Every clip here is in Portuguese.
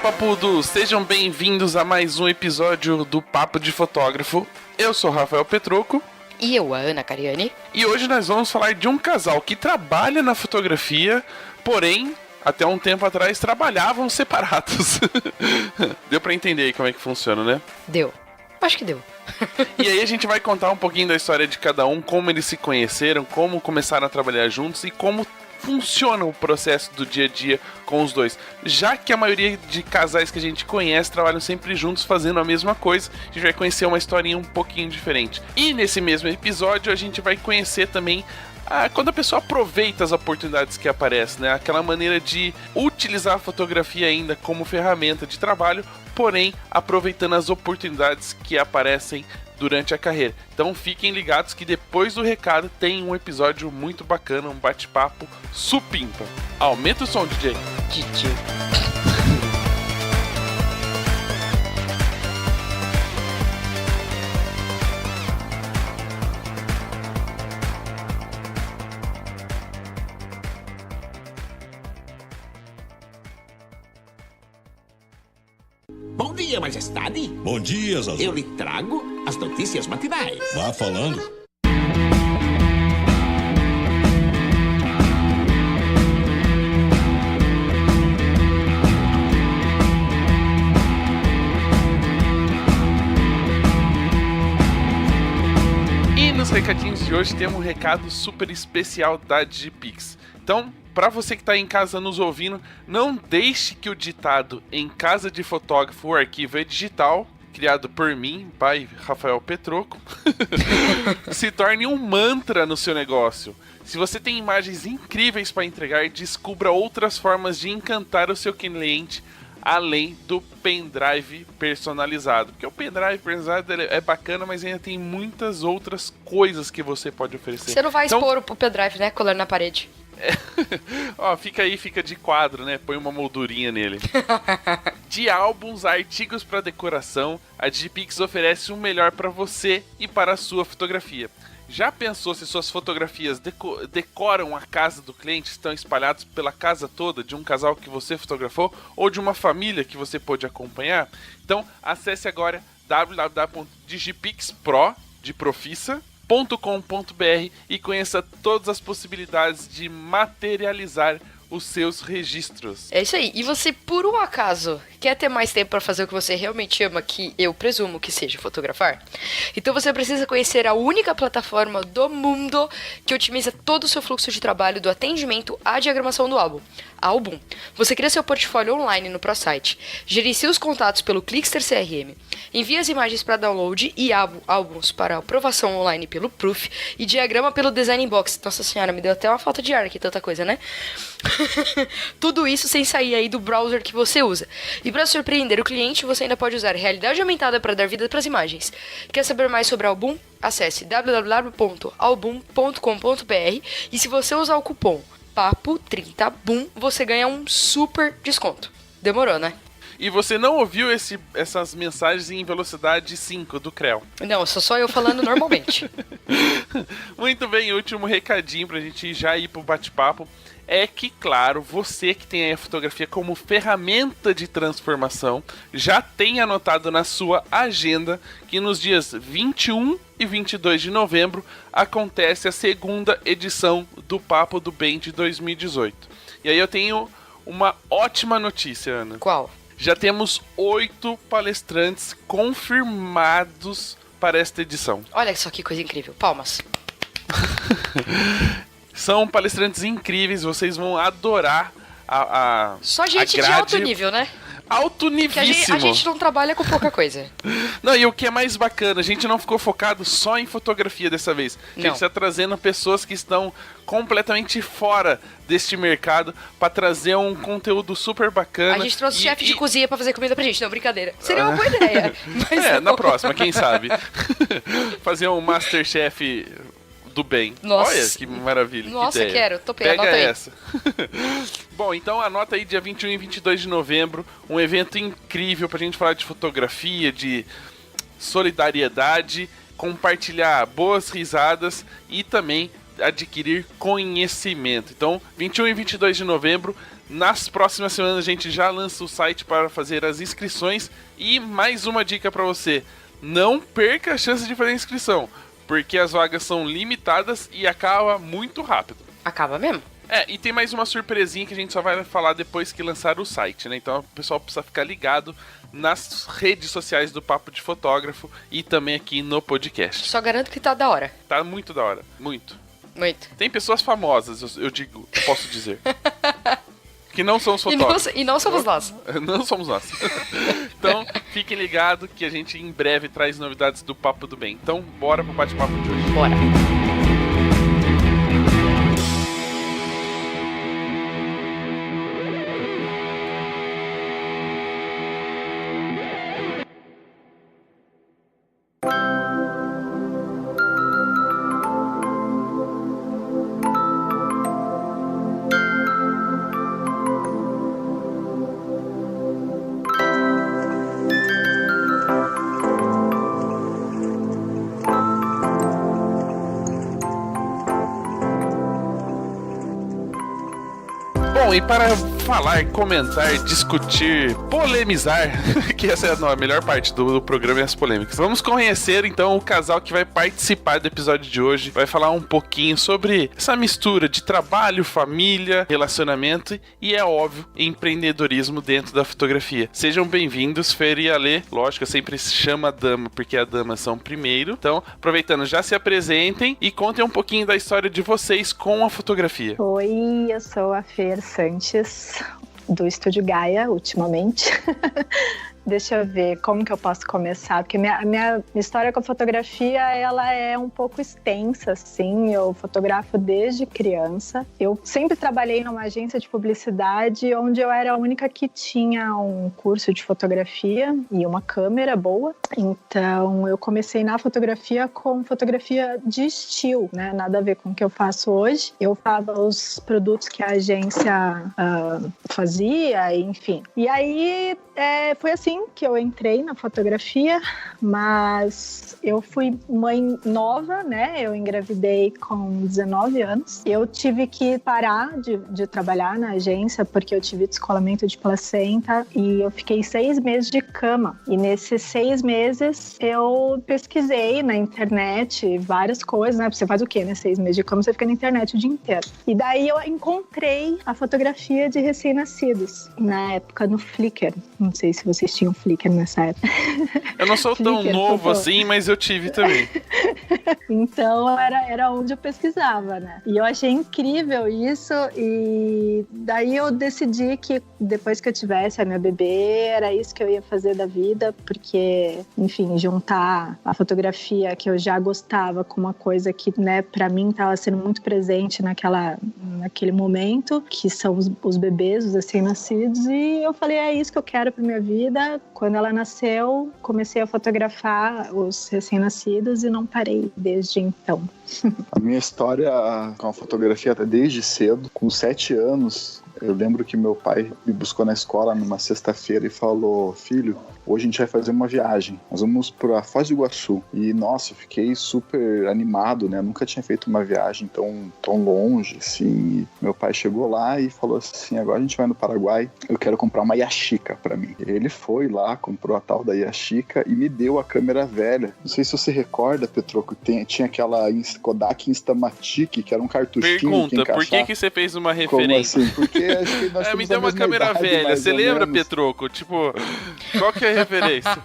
papudos, sejam bem-vindos a mais um episódio do Papo de Fotógrafo. Eu sou o Rafael Petroco. E eu, a Ana Cariani. E hoje nós vamos falar de um casal que trabalha na fotografia, porém, até um tempo atrás, trabalhavam separados. Deu pra entender aí como é que funciona, né? Deu. Acho que deu. E aí a gente vai contar um pouquinho da história de cada um, como eles se conheceram, como começaram a trabalhar juntos e como funciona o processo do dia a dia com os dois. Já que a maioria de casais que a gente conhece trabalham sempre juntos fazendo a mesma coisa, a gente vai conhecer uma historinha um pouquinho diferente. E nesse mesmo episódio a gente vai conhecer também quando a pessoa aproveita as oportunidades que aparecem, né? Aquela maneira de utilizar a fotografia ainda como ferramenta de trabalho, porém aproveitando as oportunidades que aparecem durante a carreira. Então fiquem ligados que depois do recado tem um episódio muito bacana, um bate-papo supimpa. Aumenta o som, DJ. DJ. Bom dia, majestade. Bom dia, Zazu. Eu lhe trago as notícias matinais. Vá falando. E nos recadinhos de hoje temos um recado super especial da Digipix. Então, para você que está em casa nos ouvindo, não deixe que o ditado "em casa de fotógrafo o arquivo é digital", criado por mim, pai Rafael Petroco, se torne um mantra no seu negócio. Se você tem imagens incríveis para entregar, descubra outras formas de encantar o seu cliente, além do pendrive personalizado. Porque o pendrive personalizado é bacana, mas ainda tem muitas outras coisas que você pode oferecer. Você não vai expor o pendrive, né? Colando na parede. Ó, fica aí, fica de quadro, né? Põe uma moldurinha nele. De álbuns a artigos para decoração, a Digipix oferece o melhor para você e para a sua fotografia. Já pensou se suas fotografias decoram a casa do cliente, estão espalhados pela casa toda de um casal que você fotografou ou de uma família que você pôde acompanhar? Então acesse agora www.digipixpro.com.br e conheça todas as possibilidades de materializar os seus registros. É isso aí. E você, por um acaso, quer ter mais tempo para fazer o que você realmente ama, que eu presumo que seja fotografar? Então você precisa conhecer a única plataforma do mundo que otimiza todo o seu fluxo de trabalho, do atendimento à diagramação do álbum. Album. Você cria seu portfólio online no ProSite, gerencia os contatos pelo Clickster CRM, envia as imagens para download e álbuns para aprovação online pelo Proof e diagrama pelo Design Box. Nossa senhora, me deu até uma falta de ar aqui, tanta coisa, né? Tudo isso sem sair aí do browser que você usa. E para surpreender o cliente, você ainda pode usar realidade aumentada para dar vida para as imagens. Quer saber mais sobre Album? Acesse www.album.com.br e se você usar o cupom PAPO30BOOM, você ganha um super desconto. Demorou, né? E você não ouviu essas mensagens em velocidade 5 do Creu? Não, só eu falando normalmente. Muito bem, último recadinho pra gente já ir pro bate-papo é que, claro, você que tem a fotografia como ferramenta de transformação, já tem anotado na sua agenda que nos dias 21 e 22 de novembro acontece a segunda edição do Papo do Bem de 2018. E aí eu tenho uma ótima notícia, Ana. Qual? Já temos 8 palestrantes confirmados para esta edição. Olha só que coisa incrível. Palmas. São palestrantes incríveis, vocês vão adorar Só gente de alto nível, né? Alto-nivíssimo. A gente não trabalha com pouca coisa. Não, e o que é mais bacana, a gente não ficou focado só em fotografia dessa vez. A gente está trazendo pessoas que estão completamente fora deste mercado para trazer um conteúdo super bacana. A gente trouxe chefe de cozinha para fazer comida pra gente, não, brincadeira. Seria uma boa ideia. Mas não. Na próxima, quem sabe. Fazer um Masterchef do bem. Nossa. Olha que maravilha. Nossa, que ideia. quero. Topei, Pega anota aí. essa. Bom, então anota aí dia 21 e 22 de novembro, um evento incrível pra gente falar de fotografia, de solidariedade, compartilhar boas risadas e também adquirir conhecimento. Então, 21 e 22 de novembro, nas próximas semanas a gente já lança o site para fazer as inscrições. E mais uma dica para você, não perca a chance de fazer a inscrição, porque as vagas são limitadas e acaba muito rápido. Acaba mesmo? E tem mais uma surpresinha que a gente só vai falar depois que lançar o site, né? Então o pessoal precisa ficar ligado nas redes sociais do Papo de Fotógrafo e também aqui no podcast. Só garanto que tá da hora. Tá muito da hora, muito. Muito. Tem pessoas famosas, eu posso dizer. Que não são os fotógrafos. E não somos nós. Não somos nós. Então, fiquem ligados que a gente em breve traz novidades do Papo do Bem. Então, bora pro bate-papo de hoje. Bora. Bom, e para falar, comentar, discutir, polemizar, que essa é a melhor parte do programa e as polêmicas. Vamos conhecer então o casal que vai participar do episódio de hoje. Vai falar um pouquinho sobre essa mistura de trabalho, família, relacionamento e, é óbvio, empreendedorismo dentro da fotografia. Sejam bem-vindos, Fer e Ale. Lógico, eu sempre chamo a dama porque as damas são primeiro. Então, aproveitando, já se apresentem e contem um pouquinho da história de vocês com a fotografia. Oi, eu sou a Fer Sanches, do Estúdio Gaia, ultimamente. Deixa eu ver como que eu posso começar, porque minha história com a fotografia, ela é um pouco extensa, assim. Eu fotografo desde criança. Eu sempre trabalhei numa agência de publicidade, onde eu era a única que tinha um curso de fotografia e uma câmera boa. Então, eu comecei na fotografia com fotografia de estilo, né? Nada a ver com o que eu faço hoje. Eu usava os produtos que a agência fazia, enfim. E aí, foi assim que eu entrei na fotografia, mas eu fui mãe nova, né? Eu engravidei com 19 anos. Eu tive que parar de trabalhar na agência porque eu tive descolamento de placenta e eu fiquei 6 meses de cama. E nesses 6 meses eu pesquisei na internet várias coisas, né? Você faz o quê, né? 6 meses de cama, você fica na internet o dia inteiro. E daí eu encontrei a fotografia de recém-nascidos, na época no Flickr. Não sei se vocês tinham Flickr nessa época. Eu não sou tão novo assim, mas eu tive também. Então era onde eu pesquisava, né? E eu achei incrível isso, e daí eu decidi que depois que eu tivesse a minha bebê, era isso que eu ia fazer da vida, porque, enfim, juntar a fotografia que eu já gostava com uma coisa que, né, pra mim estava sendo muito presente naquele momento, que são os bebês, os recém-nascidos, e eu falei, é isso que eu quero pra minha vida. Quando ela nasceu, comecei a fotografar os recém-nascidos e não parei desde então. A minha história com a fotografia tá desde cedo. Com 7 anos, eu lembro que meu pai me buscou na escola numa sexta-feira e falou: filho, hoje a gente vai fazer uma viagem. Nós vamos pra Foz do Iguaçu. E, nossa, eu fiquei super animado, né? Eu nunca tinha feito uma viagem tão longe, assim. E meu pai chegou lá e falou assim: agora a gente vai no Paraguai, eu quero comprar uma Yashica pra mim. Ele foi lá, comprou a tal da Yashica e me deu a câmera velha. Não sei se você recorda, Petroco, tinha aquela Kodak Instamatic, que era um cartuchinho. Pergunta, por que você fez uma referência? Como assim? Porque acho que nós me deu uma câmera velha, você lembra, Petroco? Tipo, qual que é a referência?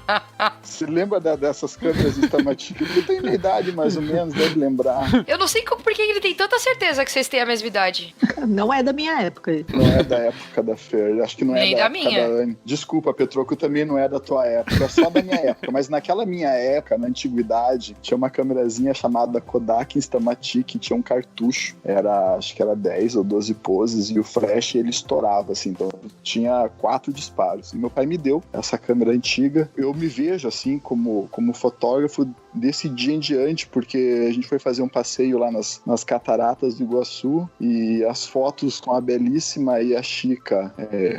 Você lembra dessas câmeras Instamatic? Ele tem minha idade, mais ou menos, deve lembrar. Eu não sei por que ele tem tanta certeza que vocês têm a mesma idade. Não é da minha época. Não é da época da Fer, acho que não é nem da minha. Da Anne. Desculpa, Petroco, também não é da tua época, é só da minha época. Mas naquela minha época, na antiguidade, tinha uma câmerazinha chamada Kodak Instamatic, tinha um cartucho, acho que era 10 ou 12 poses, e o flash ele estourava, assim, então tinha 4 disparos. E meu pai me deu essa câmera antiga. Eu me vejo, assim, como fotógrafo desse dia em diante, porque a gente foi fazer um passeio lá nas cataratas do Iguaçu e as fotos com a belíssima e a Chica,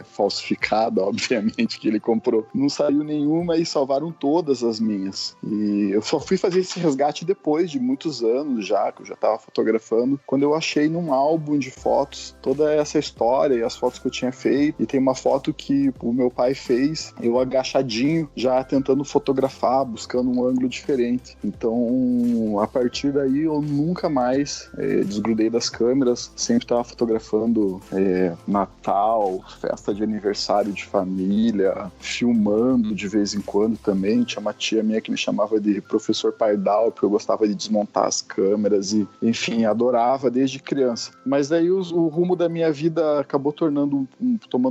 falsificada, obviamente, que ele comprou, não saiu nenhuma e salvaram todas as minhas. E eu só fui fazer esse resgate depois de muitos anos já, que eu já estava fotografando, quando eu achei num álbum de fotos toda essa história e as fotos que eu tinha feito. E tem uma foto que o meu pai fez, eu agachadinho, já tentando fotografar, buscando um ângulo diferente. Então, a partir daí, eu nunca mais desgrudei das câmeras, sempre estava fotografando Natal, festa de aniversário de família, filmando de vez em quando também. Tinha uma tia minha que me chamava de professor Pardal, porque eu gostava de desmontar as câmeras e, enfim, adorava desde criança. Mas daí o rumo da minha vida acabou tomando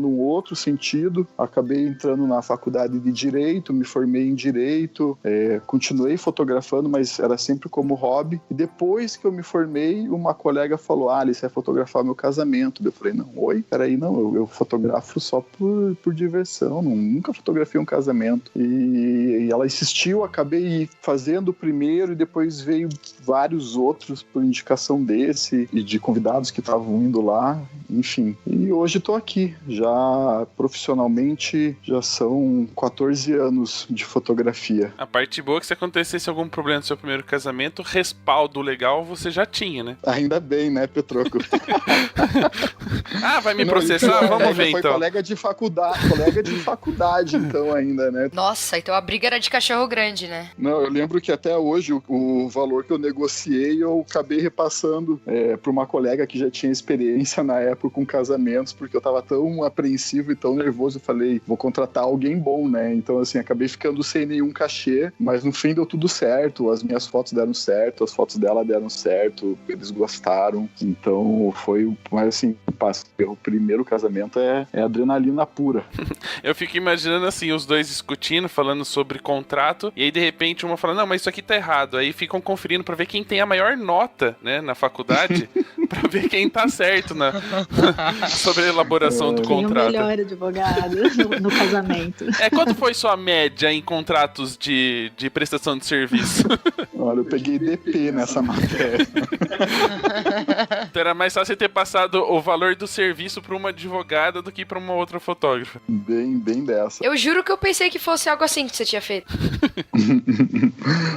um outro sentido. Acabei entrando na faculdade de Direito, me formei em Direito, continuei fotografando, mas era sempre como hobby. E depois que eu me formei, uma colega falou: Alice, você vai fotografar meu casamento. Eu falei: não, peraí, não, eu fotografo só por diversão, nunca fotografei um casamento. E ela insistiu, acabei fazendo o primeiro e depois veio vários outros por indicação desse e de convidados que estavam indo lá, enfim. E hoje estou aqui, já profissionalmente, já são 14 anos de fotografia. A parte boa é que se acontecesse algum problema no seu primeiro casamento, respaldo legal você já tinha, né? Ainda bem, né, Petroco? Vai me processar? Então, vamos ver foi então. Colega de faculdade então ainda, né? Nossa, então a briga era de cachorro grande, né? Não, eu lembro que até hoje o valor que eu negociei eu acabei repassando para uma colega que já tinha experiência na época com casamentos, porque eu tava tão apreensivo e tão nervoso, eu falei, vou contratar alguém bom, né? Então, assim, acabei ficando sem nenhum cachê, mas no fim deu tudo certo, as minhas fotos deram certo, as fotos dela deram certo, eles gostaram, então mas assim, o primeiro casamento é adrenalina pura. Eu fico imaginando assim, os dois discutindo, falando sobre contrato, e aí de repente uma fala, não, mas isso aqui tá errado, aí ficam conferindo pra ver quem tem a maior nota, né, na faculdade, pra ver quem tá certo sobre a elaboração do contrato. Quem é o melhor advogado no casamento. Quanto foi sua média em contratos de prestação de serviço? Olha, eu peguei DP nessa matéria. Então era mais fácil ter passado o valor do serviço pra uma advogada do que pra uma outra fotógrafa. Bem dessa. Eu juro que eu pensei que fosse algo assim que você tinha feito.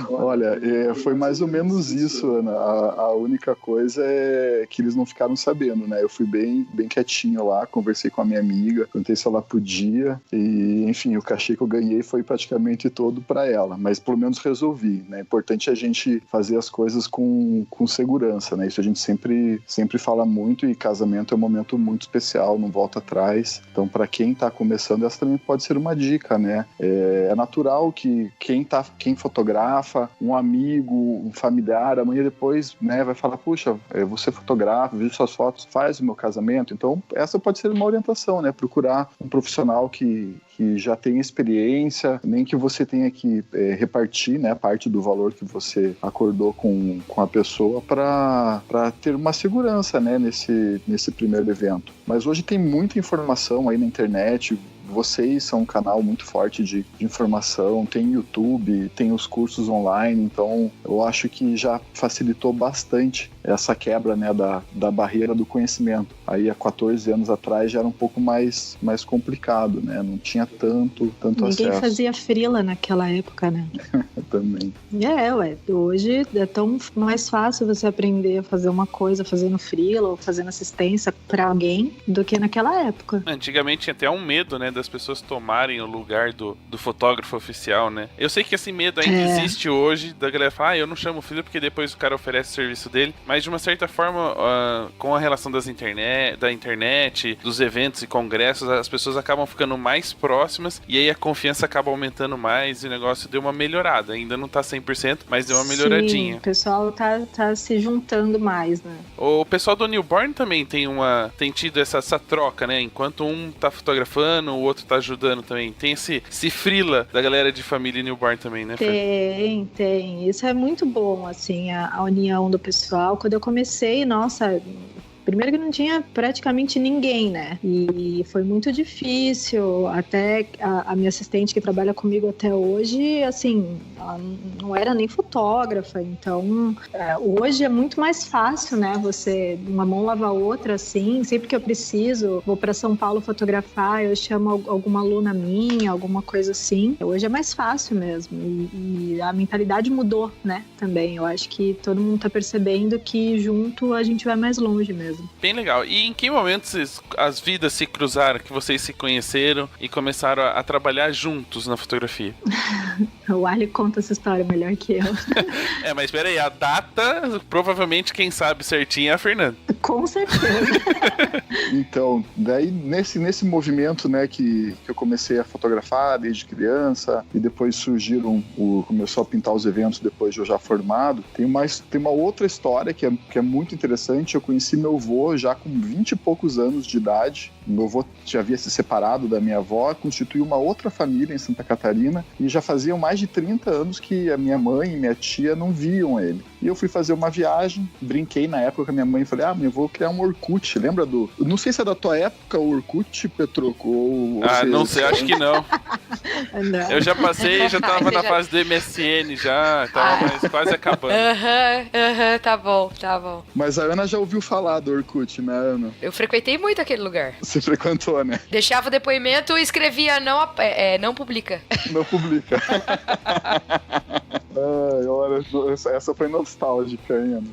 Olha, foi mais ou menos isso, Ana. A única coisa é que eles não ficaram sabendo, né? Eu fui bem quietinho lá, conversei com a minha amiga, perguntei se ela podia e, enfim, o cachê que eu ganhei foi praticamente todo pra ela, mas pelo menos resolvi, né? Importante é a gente fazer as coisas com segurança, né? Isso a gente sempre fala muito e casamento é um momento muito especial, não volta atrás. Então, pra quem tá começando, essa também pode ser uma dica, né? É natural que quem fotografa, um amigo, um familiar, amanhã depois, né, vai falar, puxa, você fotografa, vejo suas fotos, faz o meu casamento. Então, essa pode ser uma orientação, né? Procurar um profissional que já tem experiência, nem que você tenha que repartir, né, parte do valor que você acordou com a pessoa para ter uma segurança, né, nesse primeiro evento. Mas hoje tem muita informação aí na internet. Vocês são um canal muito forte de informação, tem YouTube, tem os cursos online, então eu acho que já facilitou bastante essa quebra, né, da barreira do conhecimento. Aí há 14 anos atrás já era um pouco mais complicado, né, não tinha tanto acesso. Ninguém fazia freela naquela época, né? Também. Hoje é tão mais fácil você aprender a fazer uma coisa fazendo freela ou fazendo assistência para alguém do que naquela época. Antigamente tinha até um medo, né, das pessoas tomarem o lugar do fotógrafo oficial, né? Eu sei que esse medo ainda existe hoje, da galera falar, eu não chamo o filho porque depois o cara oferece o serviço dele, mas de uma certa forma, com a relação da internet, dos eventos e congressos, as pessoas acabam ficando mais próximas e aí a confiança acaba aumentando mais e o negócio deu uma melhorada. Ainda não tá 100%, mas deu uma melhoradinha. Sim, o pessoal tá se juntando mais, né? O pessoal do Newborn também tem tido essa troca, né? Enquanto um tá fotografando, o outro tá ajudando também. Tem esse freela da galera de família Newborn também, né, Fer? Tem. Isso é muito bom, assim, a união do pessoal. Quando eu comecei, nossa, Primeiro que não tinha praticamente ninguém, né? E foi muito difícil, até a minha assistente que trabalha comigo até hoje, assim, ela não era nem fotógrafa, então hoje é muito mais fácil, né? Você, uma mão lava a outra, assim, sempre que eu preciso, vou para São Paulo fotografar, eu chamo alguma aluna minha, alguma coisa assim. Hoje é mais fácil mesmo, e a mentalidade mudou, né? Também, eu acho que todo mundo tá percebendo que junto a gente vai mais longe mesmo. Bem legal. E em que momento as vidas se cruzaram, que vocês se conheceram e começaram a trabalhar juntos na fotografia? O Ali conta essa história melhor que eu. Mas espera aí, a data, provavelmente quem sabe certinho é a Fernanda. Com certeza. Então, daí nesse movimento, né, que eu comecei a fotografar desde criança, e depois começou a pintar os eventos depois de eu já formado, tem uma outra história que é muito interessante. Eu conheci meu avô já com 20 e poucos anos de idade. Meu avô já havia se separado da minha avó, constituiu uma outra família em Santa Catarina, e já faziam mais de 30 anos que a minha mãe e minha tia não viam ele. E eu fui fazer uma viagem, brinquei na época com a minha mãe e falei, eu vou criar um Orkut. Lembra não sei se é da tua época o Orkut, Petroco? Não sei, acho que não. Não. Eu já passei, já tava na fase do MSN já, tava quase acabando. Tá bom. Mas a Ana já ouviu falar do Orkut, né, Ana? Eu frequentei muito aquele lugar. Você frequentou, né? Deixava o depoimento e escrevia não publica. Não publica. Olha, essa foi nostálgica, hein, Ana?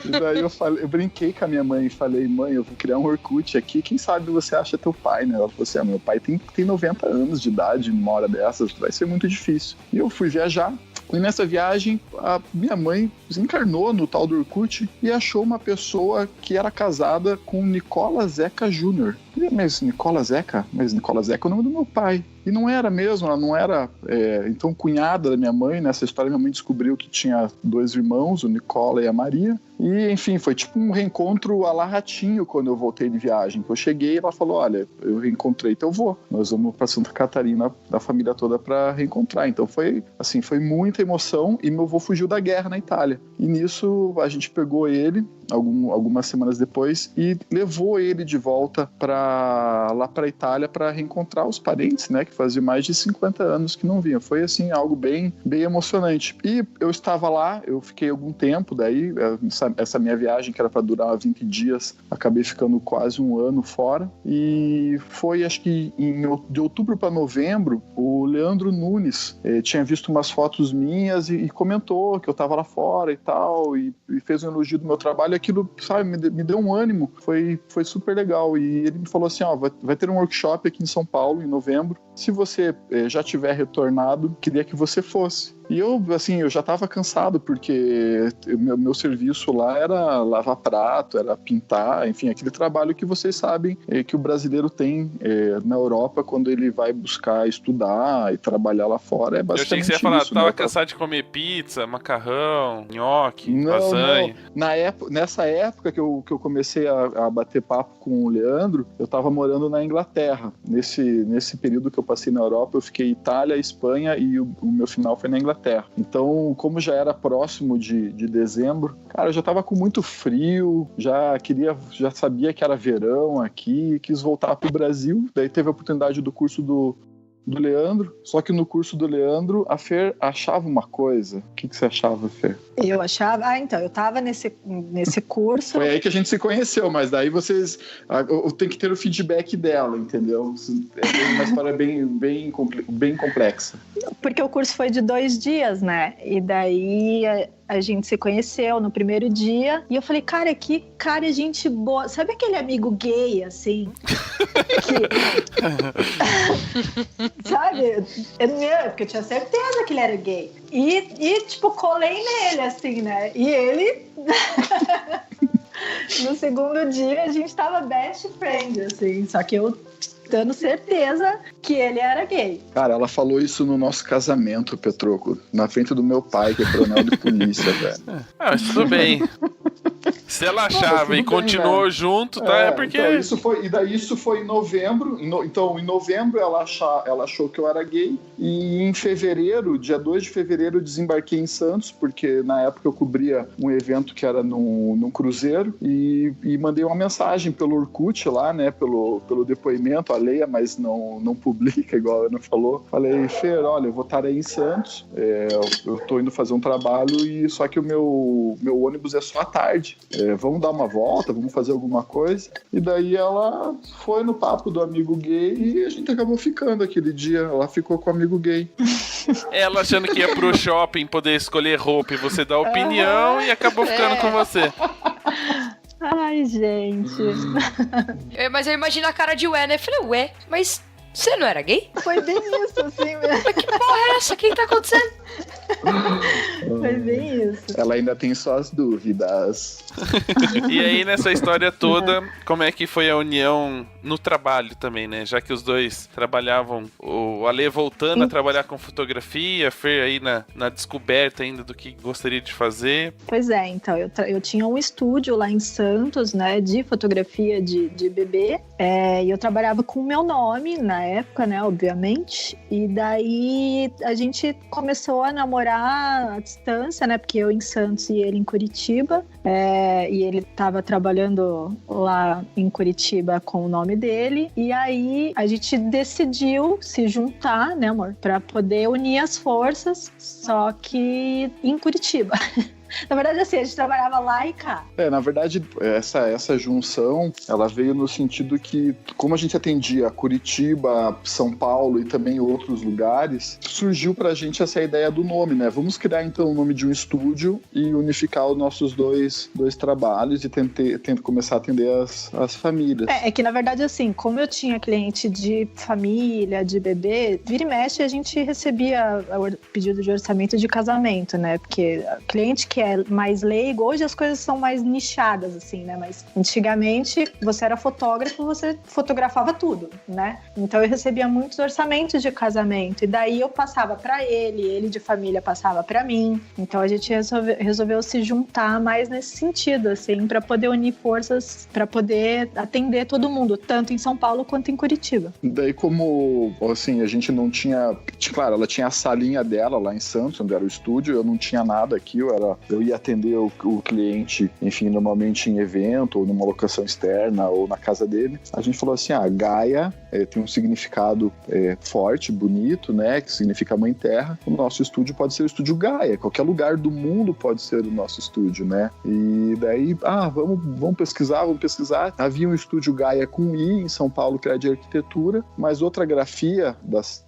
E daí eu brinquei com a minha mãe e falei, mãe, eu vou criar um Orkut aqui, quem sabe você acha teu pai, né? Ela falou assim, meu pai tem 90 anos de idade, numa hora dessas, vai ser muito difícil. E eu fui viajar, e nessa viagem a minha mãe desencarnou no tal do Orkut e achou uma pessoa que era casada com Nicola Zeca Júnior. Mas Nicola Zeca? Mas Nicola Zeca é o nome do meu pai. E não era mesmo, ela não era então cunhada da minha mãe. Nessa história minha mãe descobriu que tinha 2 irmãos, o Nicola e a Maria. E enfim, foi tipo um reencontro à la Ratinho quando eu voltei de viagem. Eu cheguei e ela falou, olha, eu reencontrei teu avô, nós vamos para Santa Catarina, da família toda, para reencontrar. Então foi muita emoção, e meu avô fugiu da guerra na Itália. E nisso a gente pegou ele algumas semanas depois e levou ele de volta lá para a Itália para reencontrar os parentes, né, que fazia mais de 50 anos que não vinham. Foi assim algo bem, bem emocionante. E eu estava lá, eu fiquei algum tempo, daí essa minha viagem que era para durar 20 dias, acabei ficando quase um ano fora. E foi, acho que de outubro para novembro, o Leandro Nunes tinha visto umas fotos minhas e comentou que eu estava lá fora e tal, e fez um elogio do meu trabalho. E aquilo, sabe, me deu um ânimo, foi super legal. E ele me falou assim, vai ter um workshop aqui em São Paulo em novembro, se você já tiver retornado, queria que você fosse. E eu já estava cansado, porque meu serviço lá era lavar prato, era pintar, enfim, aquele trabalho que vocês sabem que o brasileiro tem na Europa quando ele vai buscar estudar e trabalhar lá fora. É basicamente isso. Eu achei que você ia falar, tava cansado de comer pizza, macarrão, nhoque, lasanha. Não. Nessa época que eu comecei a bater papo com o Leandro, eu estava morando na Inglaterra. Nesse período que eu passei na Europa, eu fiquei Itália, Espanha, e o meu final foi na Inglaterra. Então, como já era próximo de dezembro, cara, eu já tava com muito frio, já sabia que era verão aqui, quis voltar pro Brasil. Daí teve a oportunidade do curso do Leandro, só que no curso do Leandro a Fer achava uma coisa. O que você achava, Fer? Eu achava, então, eu tava nesse curso. Foi aí que a gente se conheceu, mas daí vocês, eu tenho que ter o feedback dela, entendeu? É uma história bem complexa. Porque o curso foi de 2 dias, né? E daí a gente se conheceu no primeiro dia, e eu falei, cara, que cara, gente boa. Sabe aquele amigo gay, assim? Sabe? Porque eu tinha certeza que ele era gay. E tipo, colei nele, assim, né? E ele... No segundo dia, a gente tava best friend, assim. Só que eu acreditando certeza que ele era gay. Cara, ela falou isso no nosso casamento, Petroco, na frente do meu pai, que é coronel de polícia, velho. Mas tudo bem. Se ela achava e continuou junto, tá? É porque... Então, isso foi em novembro. Então, em novembro ela achou que eu era gay. E em fevereiro, dia 2 de fevereiro, eu desembarquei em Santos, porque na época eu cobria um evento que era num cruzeiro. E mandei uma mensagem pelo Orkut lá, né? Pelo depoimento, a Leia, mas não publica, igual a Ana falou. Falei, Fer, olha, eu vou estar aí em Santos. Eu tô indo fazer um trabalho, e só que o meu ônibus é só à tarde. Vamos dar uma volta, vamos fazer alguma coisa. E daí ela foi no papo do amigo gay e a gente acabou ficando aquele dia. Ela ficou com o amigo gay. Ela achando que ia pro shopping poder escolher roupa e você dar opinião e acabou ficando com você. Ai, gente. Mas eu imagino a cara de ué, né? Eu falei, ué, mas você não era gay? Foi bem isso, assim mesmo. Mas que porra é essa? O que tá acontecendo? Foi bem isso. Ela ainda tem suas dúvidas. E aí, nessa história toda, como é que foi a união no trabalho também, né? Já que os dois trabalhavam, o Ale voltando a trabalhar com fotografia, a Fer aí na descoberta ainda do que gostaria de fazer. Pois é, então, eu tinha um estúdio lá em Santos, né, de fotografia de bebê, e eu trabalhava com o meu nome na época, né, obviamente, e daí a gente começou a namorar à distância, né, porque eu em Santos e ele em Curitiba, e ele estava trabalhando lá em Curitiba com o nome dele, e aí a gente decidiu se juntar, né, amor, para poder unir as forças, só que em Curitiba. Na verdade, assim, a gente trabalhava lá e cá. Na verdade, essa junção, ela veio no sentido que, como a gente atendia Curitiba, São Paulo e também outros lugares, surgiu pra gente essa ideia do nome, né? Vamos criar, então, o nome de um estúdio e unificar os nossos dois trabalhos e tentar começar a atender as famílias. É que, na verdade, assim, como eu tinha cliente de família, de bebê, vira e mexe, a gente recebia o pedido de orçamento de casamento, né? Porque cliente que é mais leigo, hoje as coisas são mais nichadas, assim, né? Mas antigamente você era fotógrafo, você fotografava tudo, né? Então eu recebia muitos orçamentos de casamento, e daí eu passava pra ele de família passava pra mim. Então a gente resolveu se juntar mais nesse sentido, assim, pra poder unir forças, pra poder atender todo mundo, tanto em São Paulo quanto em Curitiba. Daí, como, assim, a gente não tinha... Claro, ela tinha a salinha dela lá em Santos, onde era o estúdio, eu não tinha nada aqui, eu ia atender o cliente, enfim, normalmente em evento, ou numa locação externa, ou na casa dele. A gente falou assim, Gaia tem um significado forte, bonito, né, que significa Mãe Terra. O nosso estúdio pode ser o Estúdio Gaia, qualquer lugar do mundo pode ser o nosso estúdio, né? E daí, vamos pesquisar. Havia um Estúdio Gaia com I em São Paulo, que era de arquitetura, mas outra grafia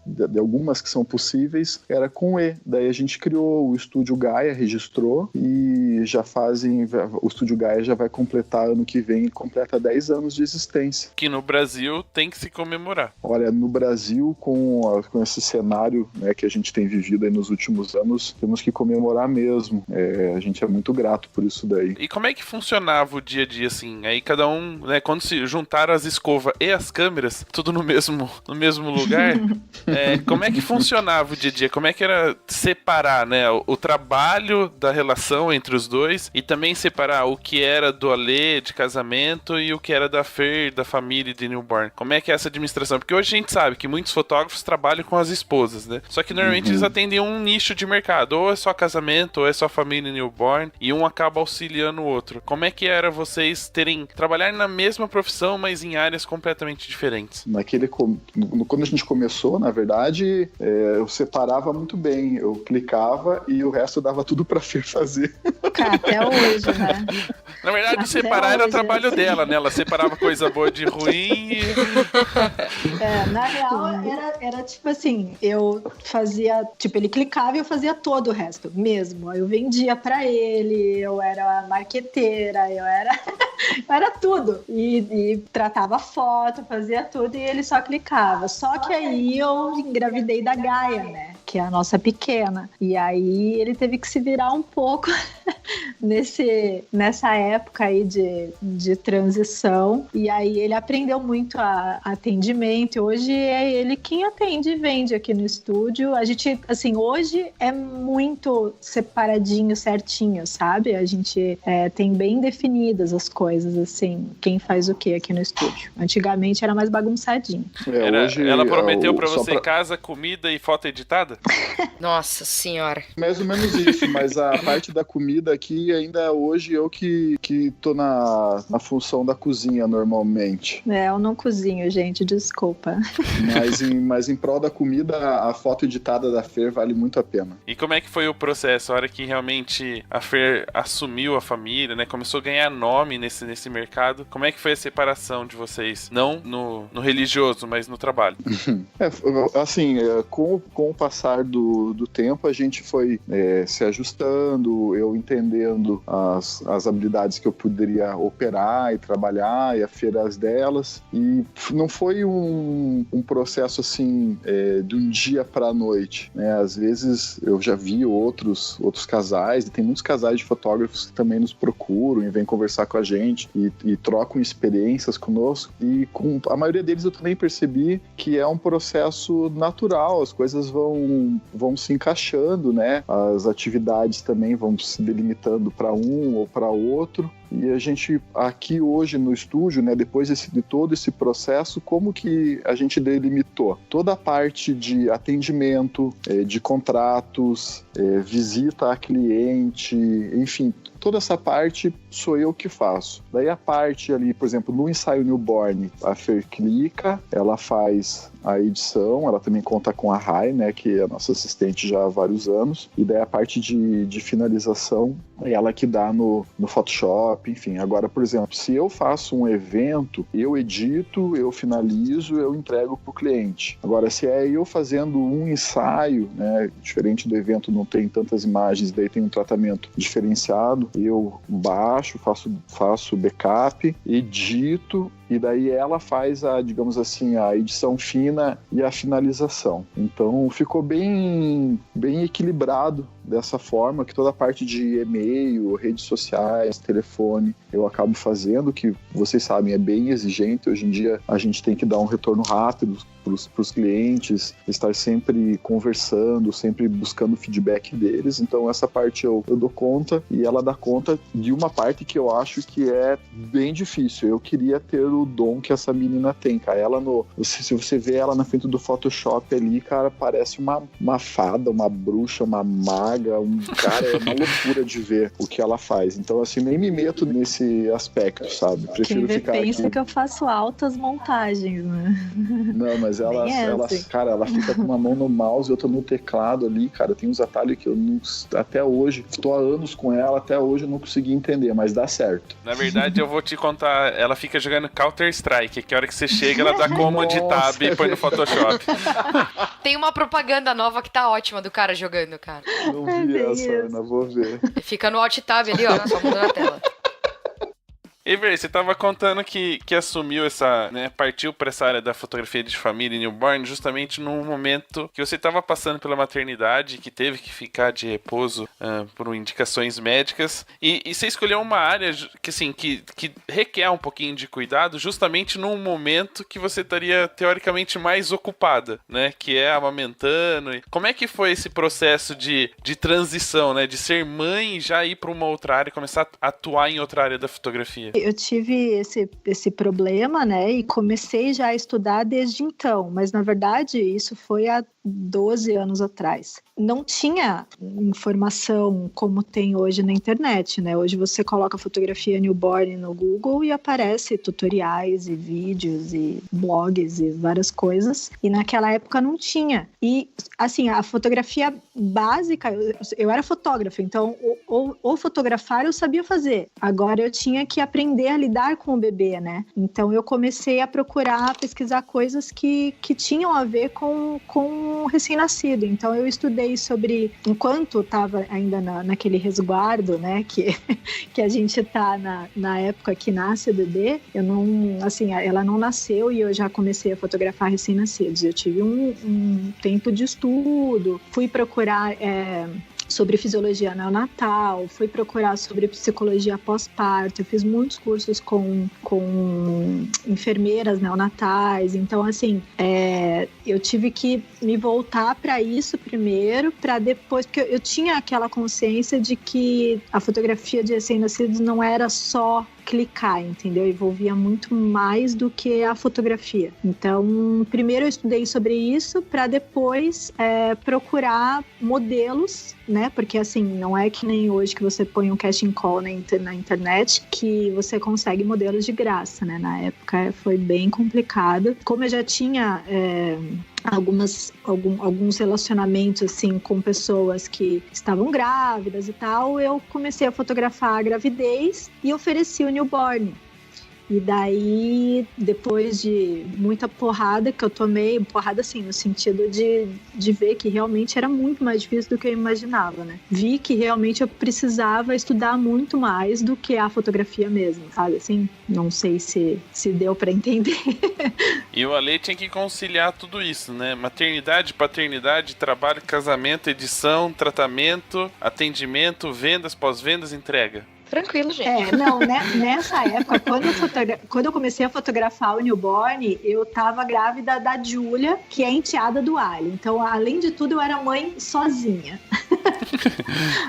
de algumas que são possíveis era com E. Daí a gente criou o Estúdio Gaia, registrou, e o Estúdio Gaia já vai completar ano que vem, completa 10 anos de existência. Que no Brasil tem que se comemorar. Olha, no Brasil, com esse cenário, né, que a gente tem vivido aí nos últimos anos, temos que comemorar mesmo. A gente é muito grato por isso daí. E como é que funcionava o dia a dia, assim? Aí cada um, né, quando se juntaram as escovas e as câmeras, tudo no mesmo lugar, como é que funcionava o dia a dia? Como é que era separar, né, o trabalho da relação entre os dois e também separar o que era do Ale de casamento e o que era da Fer, da família de newborn? Como é que é essa administração? Porque hoje a gente sabe que muitos fotógrafos trabalham com as esposas, né? Só que normalmente eles atendem um nicho de mercado, ou é só casamento, ou é só família e newborn, e um acaba auxiliando o outro. Como é que era vocês trabalhar na mesma profissão, mas em áreas completamente diferentes? Quando a gente começou, na verdade, eu separava muito bem. Eu clicava e o resto eu dava tudo pra Fer fazer. Cara, até hoje, né? Na verdade, separar era o trabalho dela, né? Ela separava coisa boa de ruim e... Na real, era tipo assim, eu fazia, tipo, ele clicava e eu fazia todo o resto, mesmo. Eu vendia pra ele, eu era marqueteira, eu era tudo. E tratava foto, fazia tudo, e ele só clicava. Só que aí eu engravidei da Gaia, né? Que é a nossa pequena. E aí ele teve que se virar um pouco nessa época aí de transição. E aí ele aprendeu muito a atendimento. E hoje é ele quem atende e vende aqui no estúdio. A gente, assim, hoje é muito separadinho, certinho, sabe? A gente tem bem definidas as coisas, assim, quem faz o que aqui no estúdio. Antigamente era mais bagunçadinho. Hoje, ela prometeu pra você casa, comida e foto editada? Nossa senhora. Mais ou menos isso, mas a parte da comida aqui ainda hoje eu que tô na função da cozinha normalmente. Eu não cozinho, gente, desculpa. Mas em prol da comida, a foto editada da Fer vale muito a pena. E como é que foi o processo? A hora que realmente a Fer assumiu a família, né? Começou a ganhar nome nesse mercado. Como é que foi a separação de vocês? Não no religioso, mas no trabalho. Com o passar do tempo, a gente foi se ajustando, eu entendendo as habilidades que eu poderia operar e trabalhar, e a Fer as delas. E não foi um processo assim de um dia para a noite, né? Às vezes eu já vi outros casais, e tem muitos casais de fotógrafos que também nos procuram e vêm conversar com a gente e trocam experiências conosco, e com a maioria deles eu também percebi que é um processo natural, as coisas vão se encaixando, né? As atividades também vão se delimitando para um ou para outro. E a gente aqui hoje no estúdio, né, depois de todo esse processo, como que a gente delimitou? Toda a parte de atendimento, de contratos, visita a cliente, enfim, toda essa parte sou eu que faço. Daí a parte ali, por exemplo, no ensaio newborn, a Fer clica, ela faz a edição, ela também conta com a Rai, né, que é a nossa assistente já há vários anos, e daí a parte de finalização é ela que dá no Photoshop, enfim. Agora, por exemplo, se eu faço um evento, eu edito, eu finalizo, eu entrego para o cliente. Agora, se é eu fazendo um ensaio, né, diferente do evento, não tem tantas imagens, daí tem um tratamento diferenciado, eu baixo, faço backup, edito, e daí ela faz digamos assim, a edição fina e a finalização. Então ficou bem equilibrado dessa forma, que toda a parte de e-mail, redes sociais, telefone, eu acabo fazendo, que vocês sabem, é bem exigente. Hoje em dia a gente tem que dar um retorno rápido para os clientes, estar sempre conversando, sempre buscando feedback deles. Então essa parte eu dou conta, e ela dá conta de uma parte que eu acho que é bem difícil. Eu queria ter o dom que essa menina tem, cara. Ela se você vê ela na frente do Photoshop ali, cara, parece uma fada, uma bruxa, uma maga, cara, é uma loucura de ver o que ela faz. Então, assim, nem me meto nesse aspecto, sabe? Prefiro Quem vê ficar pensa aqui. que eu faço altas montagens, né? Não, mas ela, cara, ela fica com uma mão no mouse, eu tô no teclado ali, cara, tem uns atalhos que eu não, até hoje, estou há anos com ela, até hoje eu não consegui entender, mas dá certo. Na verdade, eu vou te contar, ela fica jogando Counter-Strike, que a hora que você chega, ela dá combo de tab e põe no Photoshop. Tem uma propaganda nova que tá ótima do cara jogando, cara. Não vi essa, Ana, vou ver. Fica no Alt Tab ali, ó, só mudando a tela. Ever, você tava contando que assumiu essa, né, partiu para essa área da fotografia de família e newborn justamente num momento que você tava passando pela maternidade, que teve que ficar de repouso por indicações médicas, e você escolheu uma área que, assim, que requer um pouquinho de cuidado justamente num momento que você estaria teoricamente mais ocupada, né, que é amamentando. Como é que foi esse processo de transição, né, de ser mãe e já ir para uma outra área, começar a atuar em outra área da fotografia? Eu tive esse problema, né, e comecei já a estudar desde então, mas na verdade isso foi há 12 anos atrás. Não tinha informação como tem hoje na internet, né? Hoje você coloca fotografia newborn no Google e aparece tutoriais e vídeos e blogs e várias coisas. E naquela época não tinha. E, assim, a fotografia básica, eu era fotógrafa, então ou fotografar eu sabia fazer. Agora eu tinha que aprender a lidar com o bebê, né? Então eu comecei a procurar, pesquisar coisas que tinham a ver com recém-nascido. Então eu estudei sobre, enquanto estava ainda naquele resguardo, né, que a gente tá na época que nasce o bebê, ela não nasceu e eu já comecei a fotografar recém-nascidos. Eu tive um tempo de estudo, fui procurar sobre fisiologia neonatal, fui procurar sobre psicologia pós-parto, eu fiz muitos cursos com enfermeiras neonatais, então assim, eu tive que me voltar para isso primeiro, para depois, porque eu tinha aquela consciência de que a fotografia de recém-nascidos não era só clicar, entendeu? Envolvia muito mais do que a fotografia. Então, primeiro eu estudei sobre isso para depois procurar modelos, né? Porque assim, não é que nem hoje que você põe um casting call na internet que você consegue modelos de graça, né? Na época foi bem complicado. Como eu já tinha alguns relacionamentos assim com pessoas que estavam grávidas e tal, eu comecei a fotografar a gravidez e ofereci o newborn. E daí, depois de muita porrada que eu tomei, porrada assim, no sentido de ver que realmente era muito mais difícil do que eu imaginava, né? Vi que realmente eu precisava estudar muito mais do que a fotografia mesmo, sabe? Assim, não sei se deu pra entender. E o Ale tinha que conciliar tudo isso, né? Maternidade, paternidade, trabalho, casamento, edição, tratamento, atendimento, vendas, pós-vendas, entrega. Tranquilo, gente. Não, né? Nessa época, quando eu comecei a fotografar o newborn, eu tava grávida da Júlia, que é enteada do Ali. Então, além de tudo, eu era mãe sozinha.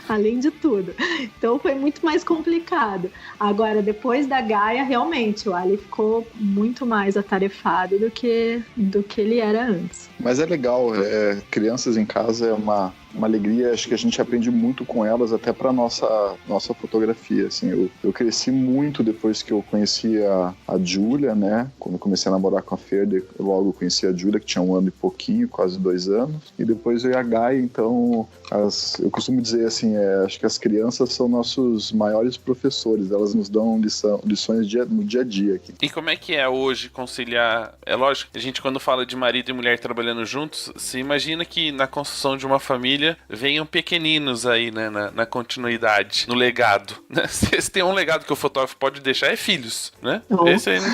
Além de tudo. Então, foi muito mais complicado. Agora, depois da Gaia, realmente, o Ali ficou muito mais atarefado do que ele era antes. Mas é legal, crianças em casa é uma alegria, acho que a gente aprende muito com elas, até para nossa fotografia, assim, eu cresci muito depois que eu conheci a Júlia, né, quando eu comecei a namorar com a Fer, eu logo conheci a Júlia, que tinha 1 ano e pouquinho, quase 2 anos, e depois eu e a Gaia, então, eu costumo dizer assim, acho que as crianças são nossos maiores professores, elas nos dão lições no dia a dia aqui. E como é que é hoje conciliar, é lógico, a gente quando fala de marido e mulher trabalhando juntos, se imagina que na construção de uma família venham pequeninos aí, né, na continuidade, no legado, né? Se tem um legado que o fotógrafo pode deixar é filhos, né? Esse aí, né?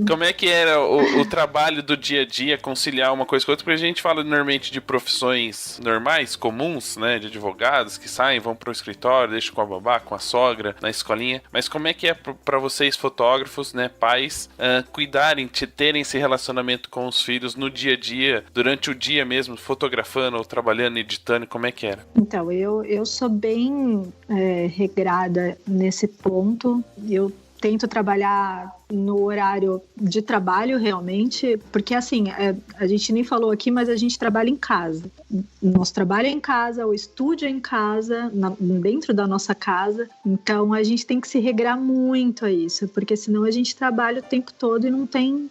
Como é que era o trabalho do dia a dia, conciliar uma coisa com outra? Porque a gente fala normalmente de profissões normais, comuns, né, de advogados que saem, vão pro escritório, deixam com a babá, com a sogra, na escolinha, mas como é que é para vocês fotógrafos, né, pais, cuidarem, terem esse relacionamento com os filhos no dia a dia, durante o dia mesmo, fotografando ou trabalhando, editando, como é que era? Então, eu sou bem regrada nesse ponto. Eu tento trabalhar no horário de trabalho realmente, porque assim, a gente nem falou aqui, mas a gente trabalha em casa. Nosso trabalho é em casa, o estúdio é em casa, dentro da nossa casa, então a gente tem que se regrar muito a isso, porque senão a gente trabalha o tempo todo e não tem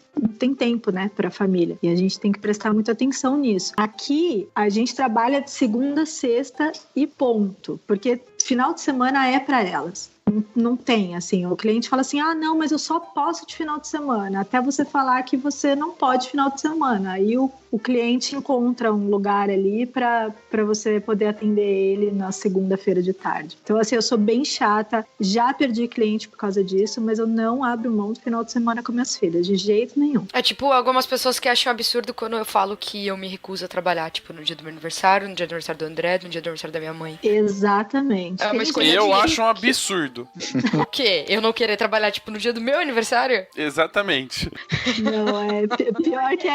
tempo, né, para a família, e a gente tem que prestar muita atenção nisso. Aqui, a gente trabalha de segunda a sexta e ponto, porque final de semana é para elas. Não tem, assim, o cliente fala assim, não, mas eu só posso de final de semana, até você falar que você não pode final de semana, aí o cliente encontra um lugar ali para você poder atender ele na segunda-feira de tarde. Então, assim, eu sou bem chata, já perdi cliente por causa disso, mas eu não abro mão do final de semana com minhas filhas, de jeito nenhum. É tipo, algumas pessoas que acham absurdo quando eu falo que eu me recuso a trabalhar, tipo, no dia do meu aniversário, no dia do aniversário do André, no dia do aniversário da minha mãe. Exatamente. É uma escolha eu acho um absurdo. O quê? Eu não querer trabalhar, tipo, no dia do meu aniversário? Exatamente. Não, pior que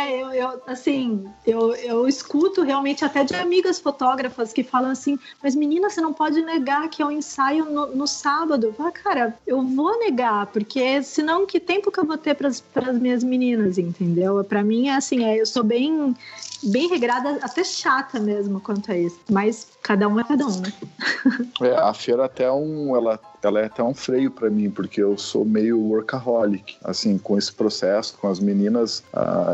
eu escuto realmente até de amigas fotógrafas que falam assim, mas menina, você não pode negar que é um ensaio no sábado. Eu falo, cara, eu vou negar, porque senão que tempo que eu vou ter para as minhas meninas, entendeu? Pra mim é assim, eu sou bem regrada, até chata mesmo quanto a isso, mas cada um é cada um, né? A Feira ela é até um freio pra mim, porque eu sou meio workaholic, assim, com esse processo, com as meninas,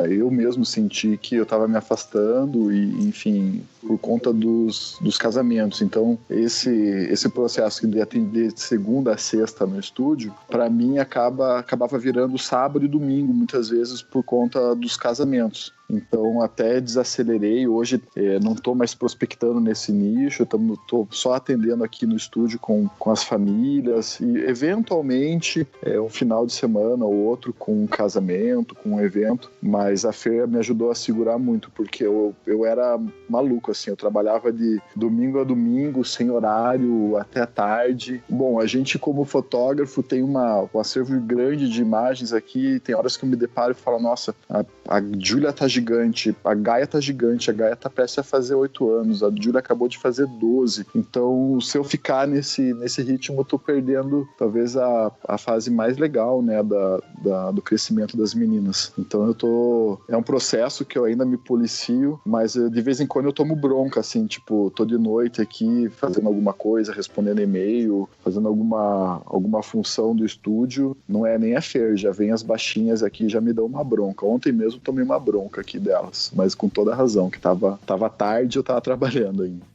eu mesmo senti que eu tava me afastando e, enfim, por conta dos casamentos. Então, esse processo de atender de segunda a sexta no estúdio, pra mim acabava virando sábado e domingo, muitas vezes, por conta dos casamentos. então até desacelerei. Hoje não estou mais prospectando nesse nicho, estou só atendendo aqui no estúdio com as famílias e eventualmente um final de semana ou outro com um casamento, com um evento, mas a feira me ajudou a segurar muito, porque eu era maluco, assim, eu trabalhava de domingo a domingo, sem horário, até a tarde. Bom, a gente como fotógrafo tem um acervo grande de imagens aqui, tem horas que eu me deparo e falo, nossa, a Júlia tá gigante, a Gaia tá gigante, a Gaia tá prestes a fazer 8 anos, a Júlia acabou de fazer 12, então se eu ficar nesse ritmo, eu tô perdendo talvez a fase mais legal, né, do crescimento das meninas. Então é um processo que eu ainda me policio, mas de vez em quando eu tomo bronca, assim, tipo, tô de noite aqui fazendo alguma coisa, respondendo e-mail, fazendo alguma função do estúdio, não é nem a Fer, já vem as baixinhas aqui, já me dão uma bronca. Ontem mesmo tomei uma bronca aqui delas, mas com toda a razão, que tava tarde, eu tava trabalhando ainda.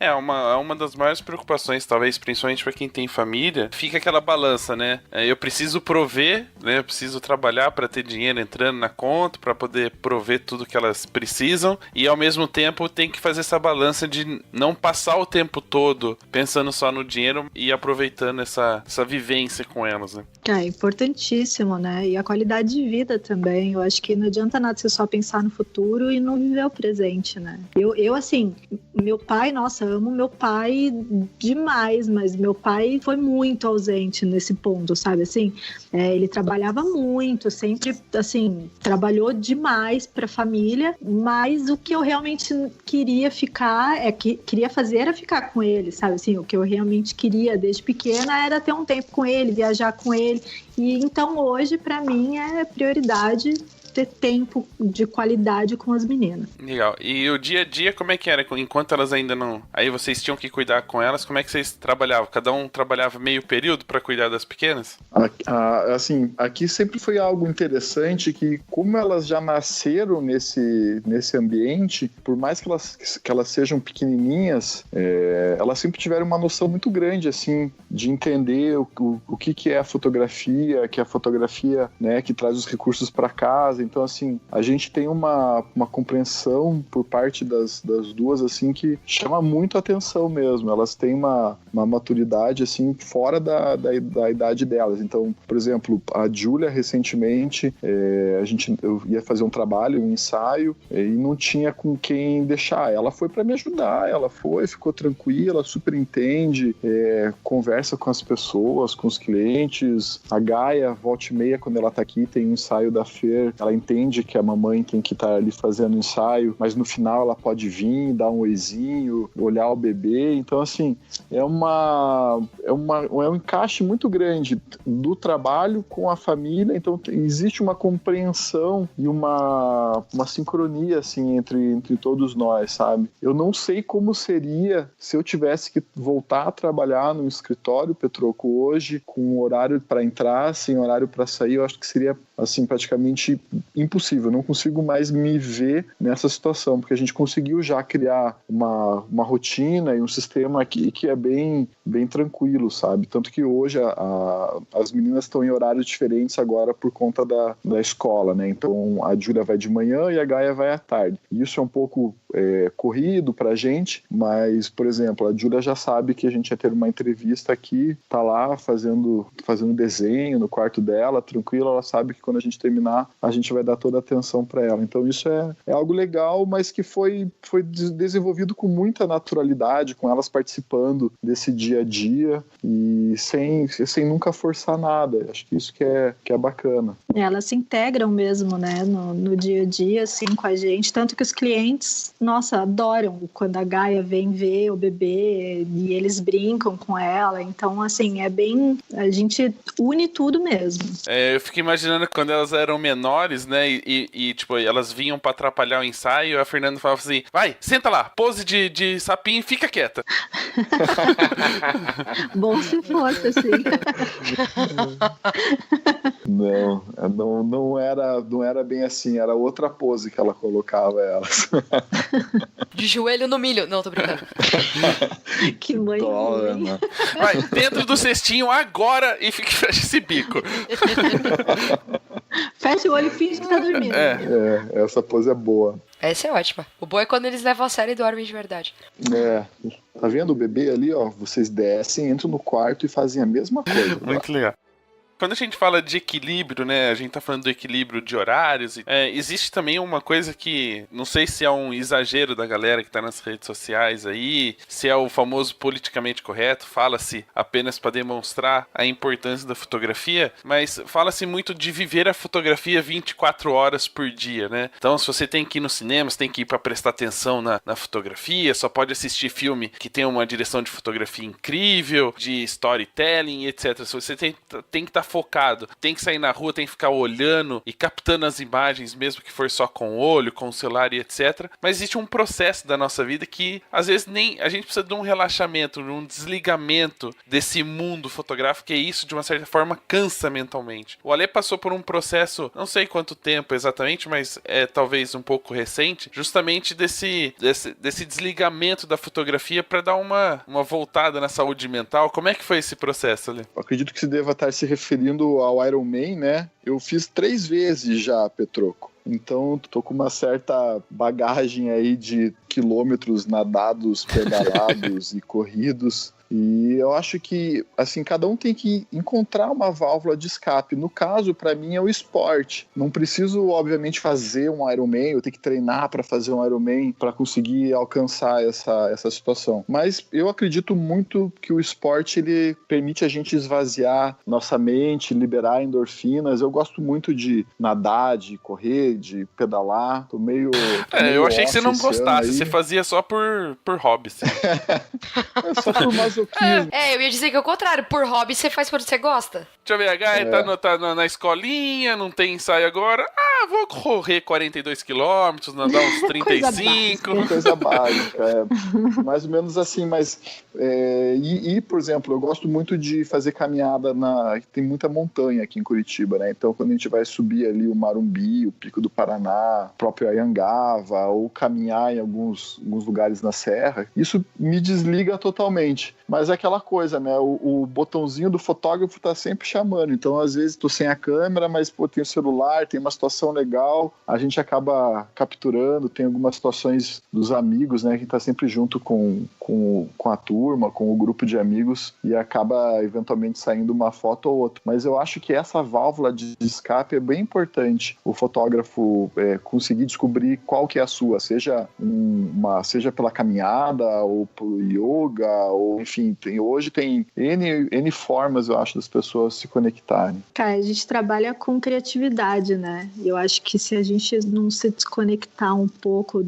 Uma das maiores preocupações, talvez, principalmente pra quem tem família, fica aquela balança, né? Eu preciso prover, né? Eu preciso trabalhar pra ter dinheiro entrando na conta, pra poder prover tudo que elas precisam, e ao mesmo tempo tem que fazer essa balança de não passar o tempo todo pensando só no dinheiro e aproveitando essa vivência com elas, né? É importantíssimo, né? E a qualidade de vida também. Eu acho que não adianta nada você só pensar no futuro e não viver o presente, né? Eu assim, meu pai, nossa, eu amo meu pai demais, mas meu pai foi muito ausente nesse ponto, sabe? Assim, ele trabalhava muito, sempre, assim, trabalhou demais pra família, mas o que eu realmente queria fazer era ficar com ele, sabe? Assim, o que eu realmente queria desde pequena era ter um tempo com ele, viajar com ele. E então hoje, pra mim, é prioridade ter tempo de qualidade com as meninas. Legal. E o dia a dia, como é que era? Enquanto elas ainda não... Aí vocês tinham que cuidar com elas, como é que vocês trabalhavam? Cada um trabalhava meio período pra cuidar das pequenas? Assim, aqui sempre foi algo interessante que, como elas já nasceram nesse ambiente, por mais que elas sejam pequenininhas, elas sempre tiveram uma noção muito grande, assim, de entender o que é a fotografia, que é a fotografia, né, que traz os recursos para casa. Então, assim, a gente tem uma compreensão por parte das duas, assim, que chama muito a atenção mesmo. Elas têm uma maturidade, assim, fora da idade delas. Então, por exemplo, a Júlia, recentemente, eu ia fazer um trabalho, um ensaio, e não tinha com quem deixar. Ela foi para me ajudar, ficou tranquila, super entende, conversa com as pessoas, com os clientes. A Gaia, volta e meia, quando ela tá aqui, tem um ensaio da Fer, ela entende que a mamãe tem que estar ali fazendo o ensaio, mas no final ela pode vir, dar um oizinho, olhar o bebê. Então, assim, é um encaixe muito grande do trabalho com a família. Então, existe uma compreensão e uma sincronia, assim, entre todos nós, sabe? Eu não sei como seria se eu tivesse que voltar a trabalhar no escritório, Petroco, hoje, com horário para entrar, sem horário para sair. Eu acho que seria, assim, praticamente impossível. Eu não consigo mais me ver nessa situação, porque a gente conseguiu já criar uma rotina e um sistema aqui que é bem tranquilo, sabe? Tanto que hoje as meninas estão em horários diferentes agora por conta da escola, né? Então a Júlia vai de manhã e a Gaia vai à tarde. Isso é um pouco corrido pra gente, mas, por exemplo, a Júlia já sabe que a gente ia ter uma entrevista aqui, tá lá fazendo desenho no quarto dela, tranquila, ela sabe que quando a gente terminar, a gente vai dar toda a atenção para ela. Então isso é algo legal, mas que foi desenvolvido com muita naturalidade, com elas participando desse dia a dia e sem nunca forçar nada. Acho que isso que é bacana. Elas se integram mesmo, né, no dia a dia, assim, com a gente, tanto que os clientes, nossa, adoram quando a Gaia vem ver o bebê e eles brincam com ela. Então, assim, a gente une tudo mesmo. Eu fico imaginando quando elas eram menores, né, e tipo, elas vinham pra atrapalhar o ensaio, a Fernanda falava assim, vai, senta lá, pose de sapinho e fica quieta. Bom se fosse, assim. Não era bem assim, era outra pose que ela colocava elas. De joelho no milho. Não, tô brincando. Que mãe. Vai, dentro do cestinho agora e fecha esse bico. Fecha o olho e finge que tá dormindo. Essa pose é boa. Essa é ótima. O bom é quando eles levam a sério e dormem de verdade. Tá vendo o bebê ali, ó? Vocês descem, entram no quarto e fazem a mesma coisa. Muito legal. Quando a gente fala de equilíbrio, né, a gente tá falando do equilíbrio de horários, existe também uma coisa que, não sei se é um exagero da galera que tá nas redes sociais aí, se é o famoso politicamente correto, fala-se apenas para demonstrar a importância da fotografia, mas fala-se muito de viver a fotografia 24 horas por dia, né? Então, se você tem que ir no cinema, você tem que ir para prestar atenção na fotografia, só pode assistir filme que tem uma direção de fotografia incrível, de storytelling, etc. Se você tem que estar focado, tem que sair na rua, tem que ficar olhando e captando as imagens, mesmo que for só com o olho, com o celular e etc. Mas existe um processo da nossa vida que às vezes nem a gente precisa de um relaxamento, de um desligamento desse mundo fotográfico, e isso de uma certa forma cansa mentalmente. O Ale passou por um processo, não sei quanto tempo exatamente, mas é talvez um pouco recente, justamente desse desligamento da fotografia para dar uma voltada na saúde mental. Como é que foi esse processo, Ale? Eu acredito que se deva estar se referindo ao Iron Man, né? Eu fiz 3 vezes já, Petroco. Então, tô com uma certa bagagem aí de quilômetros nadados, pedalados e corridos. E eu acho que, assim, cada um tem que encontrar uma válvula de escape. No caso, para mim, é o esporte. Não preciso, obviamente, fazer um Ironman, eu tenho que treinar para fazer um Ironman para conseguir alcançar essa situação. Mas eu acredito muito que o esporte, ele permite a gente esvaziar nossa mente, liberar endorfinas. Eu gosto muito de nadar, de correr, de pedalar. Tô meio eu achei que você não gostasse, você fazia só por hobby. Assim. É só por masoquismo. Eu ia dizer que é o contrário. Por hobby, você faz quando você gosta. Deixa eu ver, a Gaia tá na escolinha, não tem ensaio agora. Vou correr 42 quilômetros, nadar uns 35. Coisa básica, mais ou menos assim, mas... por exemplo, eu gosto muito de fazer caminhada tem muita montanha aqui em Curitiba, né? Então, quando a gente vai subir ali o Marumbi, o Pico do Paraná, o próprio Anhangava, ou caminhar em alguns lugares na serra, isso me desliga totalmente. Mas é aquela coisa, né? O botãozinho do fotógrafo tá sempre chamando. Então, às vezes, tô sem a câmera, mas tem o celular, tem uma situação legal, a gente acaba capturando, tem algumas situações dos amigos, né? Que tá sempre junto com a turma, com o grupo de amigos, e acaba, eventualmente, saindo uma foto ou outra. Mas eu acho que essa válvula de escape é bem importante. O fotógrafo conseguir descobrir qual que é a sua, seja pela caminhada, ou pelo yoga, ou enfim, hoje tem N formas, eu acho, das pessoas se conectarem. Cara, a gente trabalha com criatividade, né? E eu acho que se a gente não se desconectar um pouco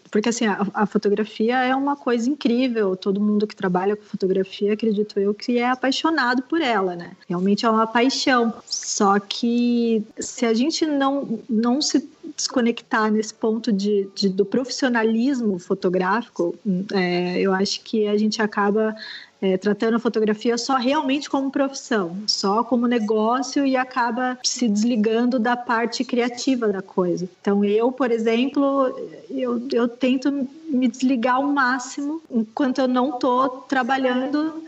porque assim, a fotografia é uma coisa incrível, todo mundo que trabalha com fotografia, acredito eu, que é apaixonado por ela, né? Realmente é uma paixão. Só que se a gente não se desconectar nesse ponto do profissionalismo fotográfico, eu acho que a gente acaba tratando a fotografia só realmente como profissão, só como negócio, e acaba se desligando da parte criativa da coisa. Então eu, por exemplo, eu tento me desligar ao máximo enquanto eu não estou trabalhando.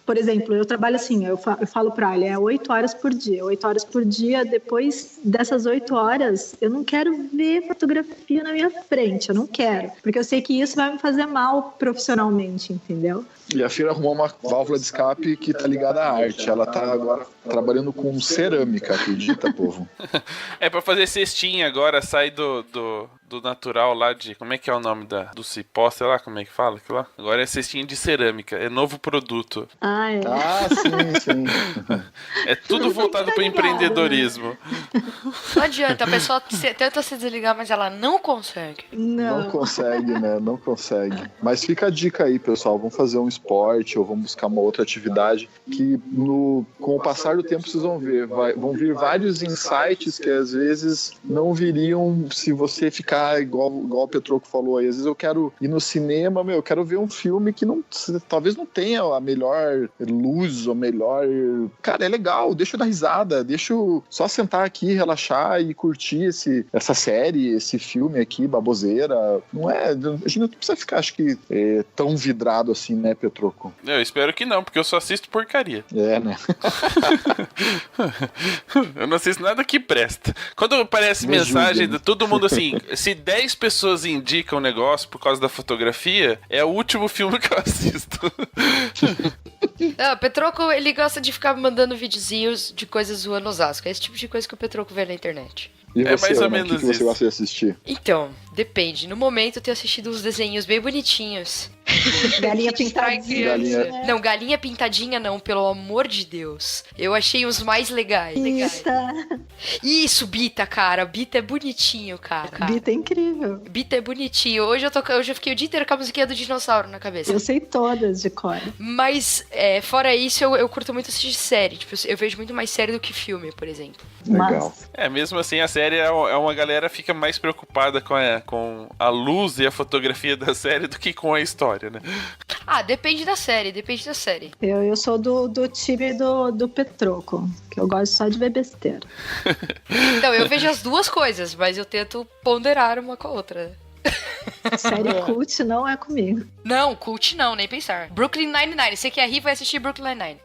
Por exemplo, eu trabalho assim, eu falo para ele, 8 horas por dia. 8 horas por dia, depois dessas 8 horas, eu não quero ver fotografia na minha frente, eu não quero. Porque eu sei que isso vai me fazer mal profissionalmente, entendeu? E a Fira arrumou uma válvula de escape que tá ligada à arte. Ela tá agora trabalhando com cerâmica, acredita, povo? Pra fazer cestinha agora, sai do natural lá de... Como é que é o nome do cipó? Sei lá como é que fala aquilo lá. Agora é cestinha de cerâmica. É novo produto. Sim. É tudo voltado pro empreendedorismo. Não adianta, a pessoa tenta se desligar, mas ela não consegue. Não consegue, né? Não consegue. Mas fica a dica aí, pessoal. Vamos fazer um esporte ou vamos buscar uma outra atividade que com o passar do tempo vocês vão ver. Vão vir vários insights que às vezes não viriam se você ficar ficar igual o Petroco falou aí. Às vezes eu quero ir no cinema, eu quero ver um filme que talvez não tenha a melhor luz, ou melhor... Cara, é legal, deixa eu dar risada, deixa eu só sentar aqui, relaxar e curtir essa série, esse filme aqui, baboseira. Não é... A gente não precisa ficar, acho que, tão vidrado assim, né, Petroco? Eu espero que não, porque eu só assisto porcaria. É, né? Eu não assisto nada que presta. Quando aparece Me mensagem julguem. de todo mundo assim, se 10 pessoas indicam o negócio por causa da fotografia, é o último filme que eu assisto. Não, o Petroco, ele gosta de ficar mandando videozinhos de coisas zoando Osasco. É esse tipo de coisa que o Petroco vê na internet. E É você, mais ou Ana, menos o que você isso. gosta de assistir? Então, depende. No momento eu tenho assistido uns desenhos bem bonitinhos. Galinha Distrai pintadinha. Galinha- Não, galinha pintadinha não, pelo amor de Deus. Eu achei os mais legais. Bita. Isso, Bita, cara. Bita é bonitinho, cara. Bita é incrível. Bita é bonitinho. Hoje eu já fiquei o dia inteiro com a musiquinha do dinossauro na cabeça. Eu sei todas de cor. Mas, fora isso, eu curto muito assistir série. Tipo, eu vejo muito mais série do que filme, por exemplo. Legal. É, mesmo assim, a série é uma galera fica mais preocupada com a luz e a fotografia da série do que com a história, né? Ah, depende da série. Eu sou do time do Petroco, que eu gosto só de ver besteira. Então, eu vejo as duas coisas, mas eu tento ponderar uma com a outra. Série cult não é comigo. Não, cult não, nem pensar. Brooklyn Nine-Nine. Você quer rir, vai assistir Brooklyn Nine-Nine.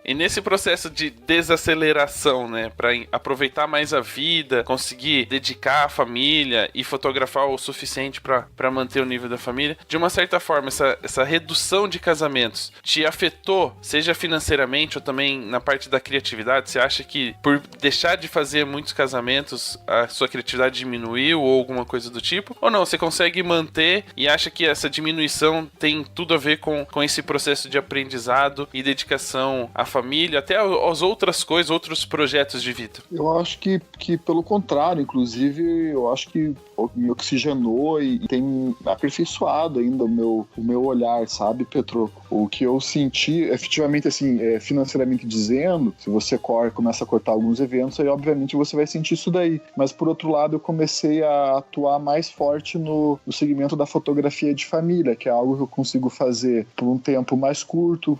E nesse processo de desaceleração, né, pra aproveitar mais a vida, conseguir dedicar a família e fotografar o suficiente pra manter o nível da família, de uma certa forma, essa redução de casamentos te afetou, seja financeiramente ou também na parte da criatividade? Você acha que por deixar de fazer muitos casamentos, a sua criatividade diminuiu ou alguma coisa do tipo? Ou não, você consegue manter e acha que essa diminuição tem tudo a ver com esse processo de aprendizado e dedicação à família, até as outras coisas, outros projetos de vida? Eu acho que pelo contrário, inclusive, eu acho que me oxigenou e tem aperfeiçoado ainda o meu olhar, sabe, Petroco? O que eu senti, efetivamente, assim, financeiramente dizendo, se você começa a cortar alguns eventos, aí obviamente você vai sentir isso daí. Mas por outro lado, eu comecei a atuar mais forte no segmento da fotografia de família, que é algo que eu consigo fazer por um tempo mais curto,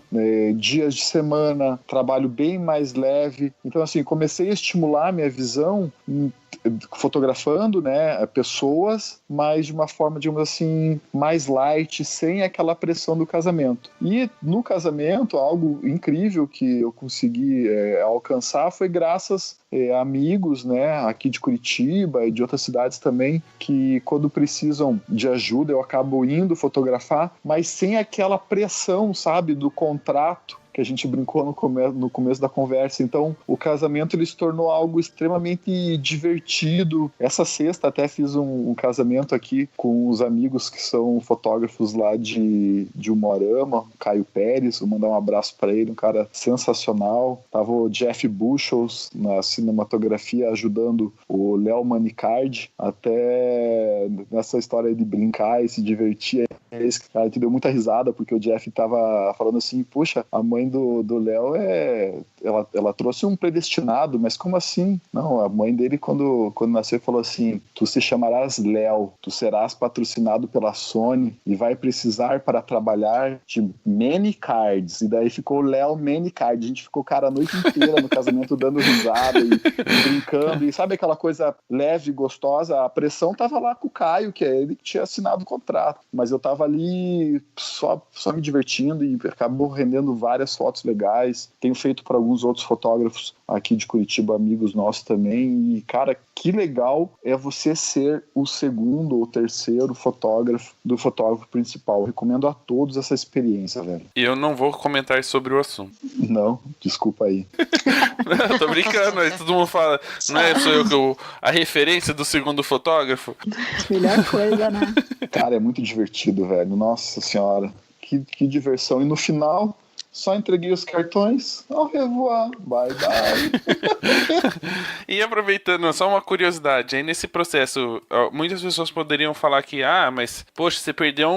dias de semana, trabalho bem mais leve. Então, assim, comecei a estimular minha visão fotografando, né, pessoas, mas de uma forma, digamos assim, mais light, sem aquela pressão do casamento. E no casamento, algo incrível que eu consegui alcançar foi graças a amigos, né, aqui de Curitiba e de outras cidades também, que quando precisam de ajuda eu acabo indo fotografar, mas sem aquela pressão, sabe, do contrato que a gente brincou no começo da conversa. Então, o casamento ele se tornou algo extremamente divertido. Essa sexta até fiz um casamento aqui com os amigos que são fotógrafos lá de Umuarama, o Caio Pérez, vou mandar um abraço para ele, um cara sensacional. Tava o Jeff Bushels na cinematografia ajudando o Léo Manicardi, até nessa história de brincar e se divertir. Esse cara te deu muita risada, porque o Jeff tava falando assim, puxa, a mãe do Léo ela trouxe um predestinado, mas como assim? Não, a mãe dele quando nasceu falou assim, tu se chamarás Léo, tu serás patrocinado pela Sony e vai precisar para trabalhar de many cards, e daí ficou Léo many cards, a gente ficou, cara, a noite inteira no casamento dando risada e brincando, e sabe aquela coisa leve, gostosa? A pressão tava lá com o Caio, que é ele que tinha assinado o contrato, mas eu tava ali só me divertindo e acabou rendendo várias fotos legais. Tenho feito para alguns outros fotógrafos aqui de Curitiba, amigos nossos também, e cara, que legal é você ser o segundo ou terceiro fotógrafo do fotógrafo principal. Eu recomendo a todos essa experiência, velho. E eu não vou comentar sobre o assunto. Não, desculpa aí. Não, tô brincando, aí todo mundo fala, não é, sou eu a referência do segundo fotógrafo? Melhor coisa, né? Cara, é muito divertido, velho. Nossa senhora, que diversão. E no final, Só entreguei os cartões, au revoir, bye bye. E aproveitando, só uma curiosidade, aí nesse processo, muitas pessoas poderiam falar que, mas, poxa, você perdeu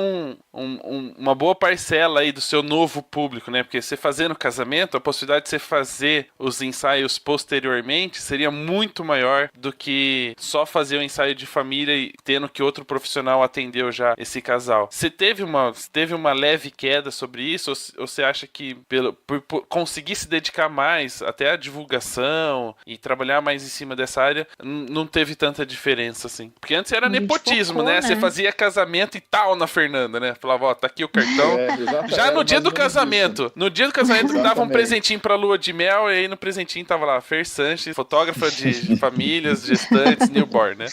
uma boa parcela aí do seu novo público, né? Porque você fazendo casamento, a possibilidade de você fazer os ensaios posteriormente seria muito maior do que só fazer o ensaio de família e tendo que outro profissional atendeu já esse casal. Você teve uma leve queda sobre isso? Ou você acha que por conseguir se dedicar mais até à divulgação e trabalhar mais em cima dessa área, não teve tanta diferença assim? Porque antes era nepotismo, né? Você fazia casamento e tal na Fernanda, né? Falava, tá aqui o cartão. Já no dia do casamento. No dia do casamento dava um presentinho pra lua de mel e aí no presentinho tava lá, Fer Sanches, fotógrafa de famílias, gestantes, newborn, né?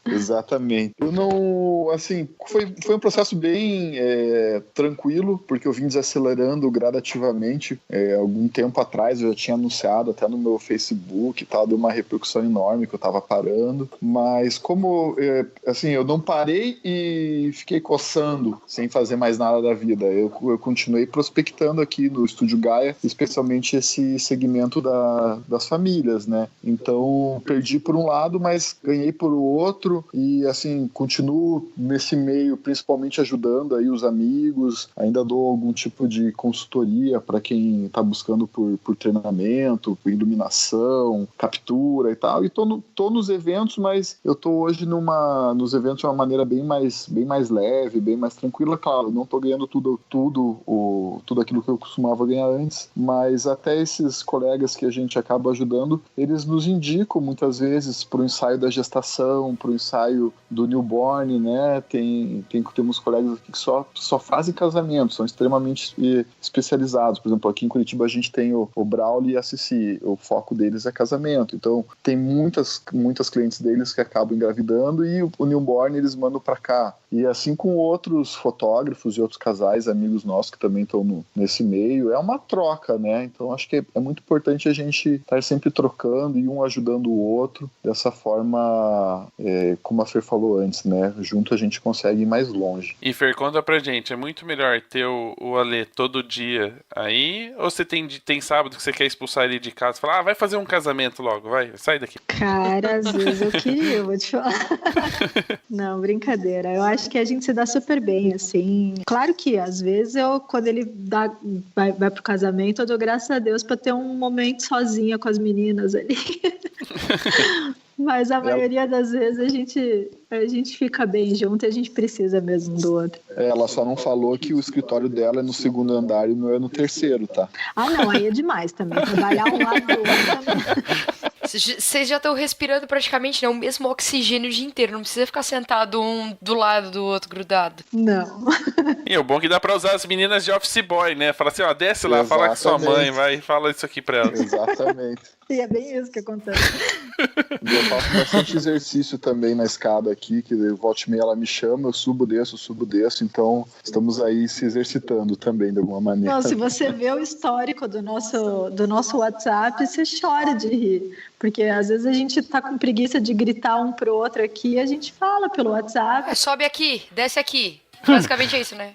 Exatamente. Eu não, assim, foi um processo bem tranquilo, porque eu vim desacelerando gradativamente. Algum tempo atrás eu já tinha anunciado até no meu Facebook e tal, deu uma repercussão enorme que eu tava parando, mas como, assim, eu não parei e fiquei coçando sem fazer mais nada da vida. Eu continuei prospectando aqui no Estúdio Gaia, especialmente esse segmento das famílias, né? Então, perdi por um lado, mas ganhei por outro e, assim, continuo nesse meio, principalmente ajudando aí os amigos, ainda dou algum tipo de consultoria para quem está buscando por treinamento, por iluminação, captura e tal, e tô nos eventos, mas eu tô hoje nos eventos de uma maneira bem mais leve, bem mais tranquila. Claro, não tô ganhando tudo aquilo que eu costumava ganhar antes, mas até esses colegas que a gente acaba ajudando, eles nos indicam muitas vezes para o ensaio da gestação, para o ensaio do newborn, né? Temos colegas aqui que só fazem casamento, são extremamente especializados. Por exemplo, aqui em Curitiba a gente tem o Braulio e a Cici, o foco deles é casamento, então tem muitas clientes deles que acabam engravidando e o newborn eles mandam para cá. E assim com outros fotógrafos e outros casais, amigos nossos que também estão nesse meio, é uma troca, né? Então acho que é muito importante a gente estar sempre trocando e um ajudando o outro. Dessa forma, como a Fer falou antes, né? Junto a gente consegue ir mais longe. E Fer, conta pra gente, é muito melhor ter o Alê todo dia aí, ou você tem sábado que você quer expulsar ele de casa e falar, vai fazer um casamento logo, vai, sai daqui. Cara, às vezes eu queria, vou te falar. Não, brincadeira. Eu acho que a gente se dá super bem, assim. Claro que, às vezes, quando ele vai pro casamento, eu dou graças a Deus pra ter um momento sozinha com as meninas ali. Mas a maioria das vezes a gente fica bem junto e a gente precisa mesmo do outro. Ela só não falou que o escritório dela é no 2º andar e não é no 3º, tá? Ah, não, aí é demais também. Trabalhar um lado do outro também. Vocês já estão respirando praticamente, né, o mesmo oxigênio o dia inteiro. Não precisa ficar sentado um do lado do outro grudado. Não. E o bom é que dá pra usar as meninas de office boy, né? Fala assim, desce lá, fala com sua mãe, vai, fala isso aqui pra ela. Exatamente. E é bem isso que acontece. Eu faço bastante exercício também na escada aqui, que volta e meia ela me chama, eu subo, desço, então estamos aí se exercitando também de alguma maneira. Não, se você vê o histórico do nosso WhatsApp, você chora de rir, porque às vezes a gente tá com preguiça de gritar um pro outro aqui e a gente fala pelo WhatsApp. Sobe aqui, desce aqui. Basicamente é isso, né?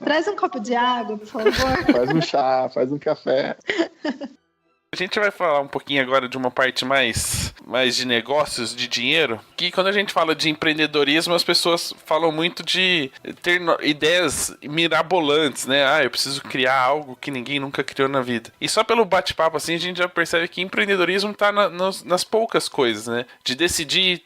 Traz um copo de água, por favor. Faz um chá, faz um café. A gente vai falar um pouquinho agora de uma parte mais de negócios, de dinheiro, que quando a gente fala de empreendedorismo, as pessoas falam muito de ter ideias mirabolantes, né? Eu preciso criar algo que ninguém nunca criou na vida. E só pelo bate-papo, assim, a gente já percebe que empreendedorismo tá nas poucas coisas, né? De decidir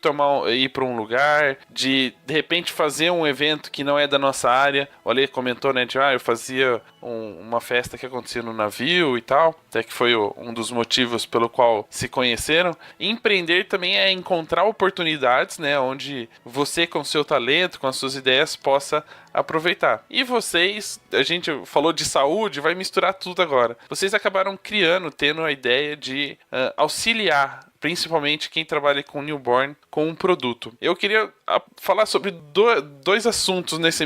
ir para um lugar, de repente fazer um evento que não é da nossa área. O Ale comentou, né? Eu fazia uma festa que acontecia no navio e tal, até que foi um dos motivos pelo qual se conheceram. Empreender também é encontrar oportunidades, né, onde você com seu talento, com as suas ideias, possa aproveitar. E vocês, a gente falou de saúde, vai misturar tudo agora. Vocês acabaram tendo a ideia de auxiliar, principalmente quem trabalha com newborn, com um produto. Eu queria falar sobre dois assuntos nessa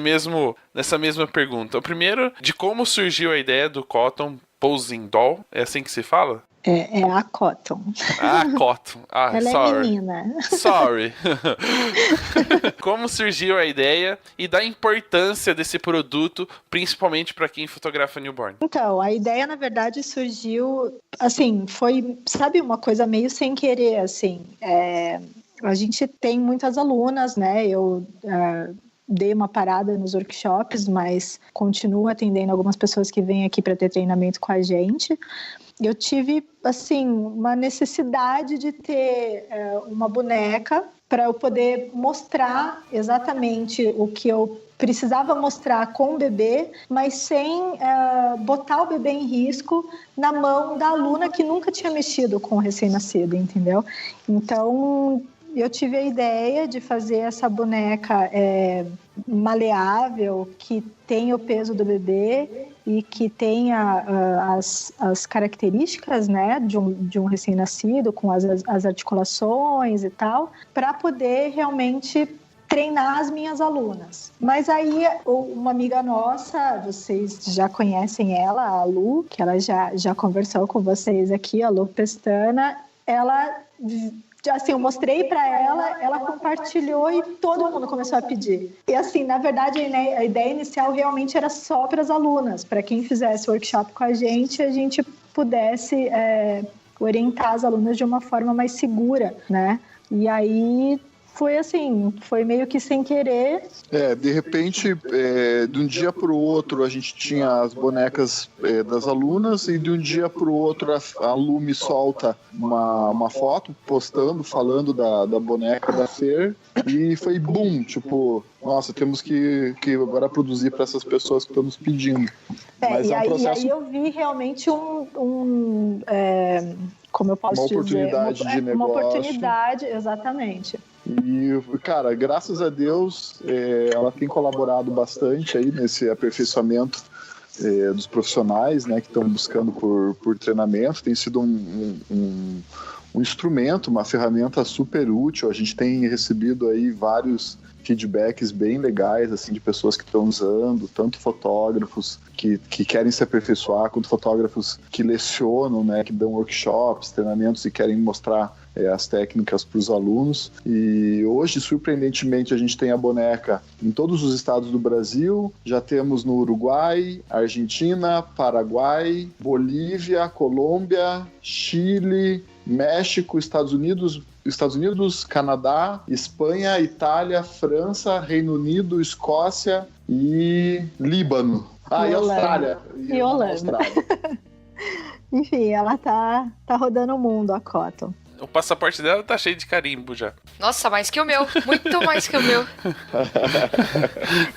mesma pergunta. O primeiro, de como surgiu a ideia do Cotton Posing Doll, é assim que se fala? É a Cotton. Ah, Cotton. Ah, Ela sorry. é menina. Sorry. Como surgiu a ideia e da importância desse produto, principalmente para quem fotografa newborn? Então, a ideia, na verdade, surgiu, assim, foi, sabe, uma coisa meio sem querer, assim. A gente tem muitas alunas, né? Eu dei uma parada nos workshops, mas continuo atendendo algumas pessoas que vêm aqui para ter treinamento com a gente. Eu tive, assim, uma necessidade de ter uma boneca para eu poder mostrar exatamente o que eu precisava mostrar com o bebê, mas sem botar o bebê em risco na mão da aluna que nunca tinha mexido com o recém-nascido, entendeu? Então, eu tive a ideia de fazer essa boneca maleável, que tem o peso do bebê e que tenha as características, né, de um recém-nascido, com as articulações e tal, para poder realmente treinar as minhas alunas. Mas aí, uma amiga nossa, vocês já conhecem ela, a Lu, que ela já conversou com vocês aqui, a Lu Pestana, ela... Assim, eu mostrei para ela compartilhou e todo mundo começou a pedir. E assim, na verdade, a ideia inicial realmente era só para as alunas, para quem fizesse workshop com a gente pudesse orientar as alunas de uma forma mais segura, né? E aí foi assim, foi meio que sem querer. De repente, de um dia para o outro, a gente tinha as bonecas das alunas e de um dia para o outro a Lu me solta uma foto postando, falando da boneca da Fer e foi boom, tipo, nossa, temos que agora produzir para essas pessoas que estão nos pedindo. Mas um processo... E aí eu vi realmente como eu posso dizer? Uma oportunidade de negócio. Uma oportunidade, exatamente. E, cara, graças a Deus, ela tem colaborado bastante aí nesse aperfeiçoamento dos profissionais, né, que estão buscando por treinamento. Tem sido um instrumento, uma ferramenta super útil. A gente tem recebido aí vários feedbacks bem legais, assim, de pessoas que estão usando, tanto fotógrafos que querem se aperfeiçoar, quanto fotógrafos que lecionam, né, que dão workshops, treinamentos e querem mostrar as técnicas para os alunos. E hoje, surpreendentemente, a gente tem a boneca em todos os estados do Brasil. Já temos no Uruguai, Argentina, Paraguai, Bolívia, Colômbia, Chile, México, Estados Unidos, Canadá, Espanha, Itália, França, Reino Unido, Escócia e Líbano. E Austrália. E Holanda. Enfim, ela tá rodando o mundo, a Cotton. O passaporte dela tá cheio de carimbo já. Nossa, mais que o meu. Muito mais que o meu.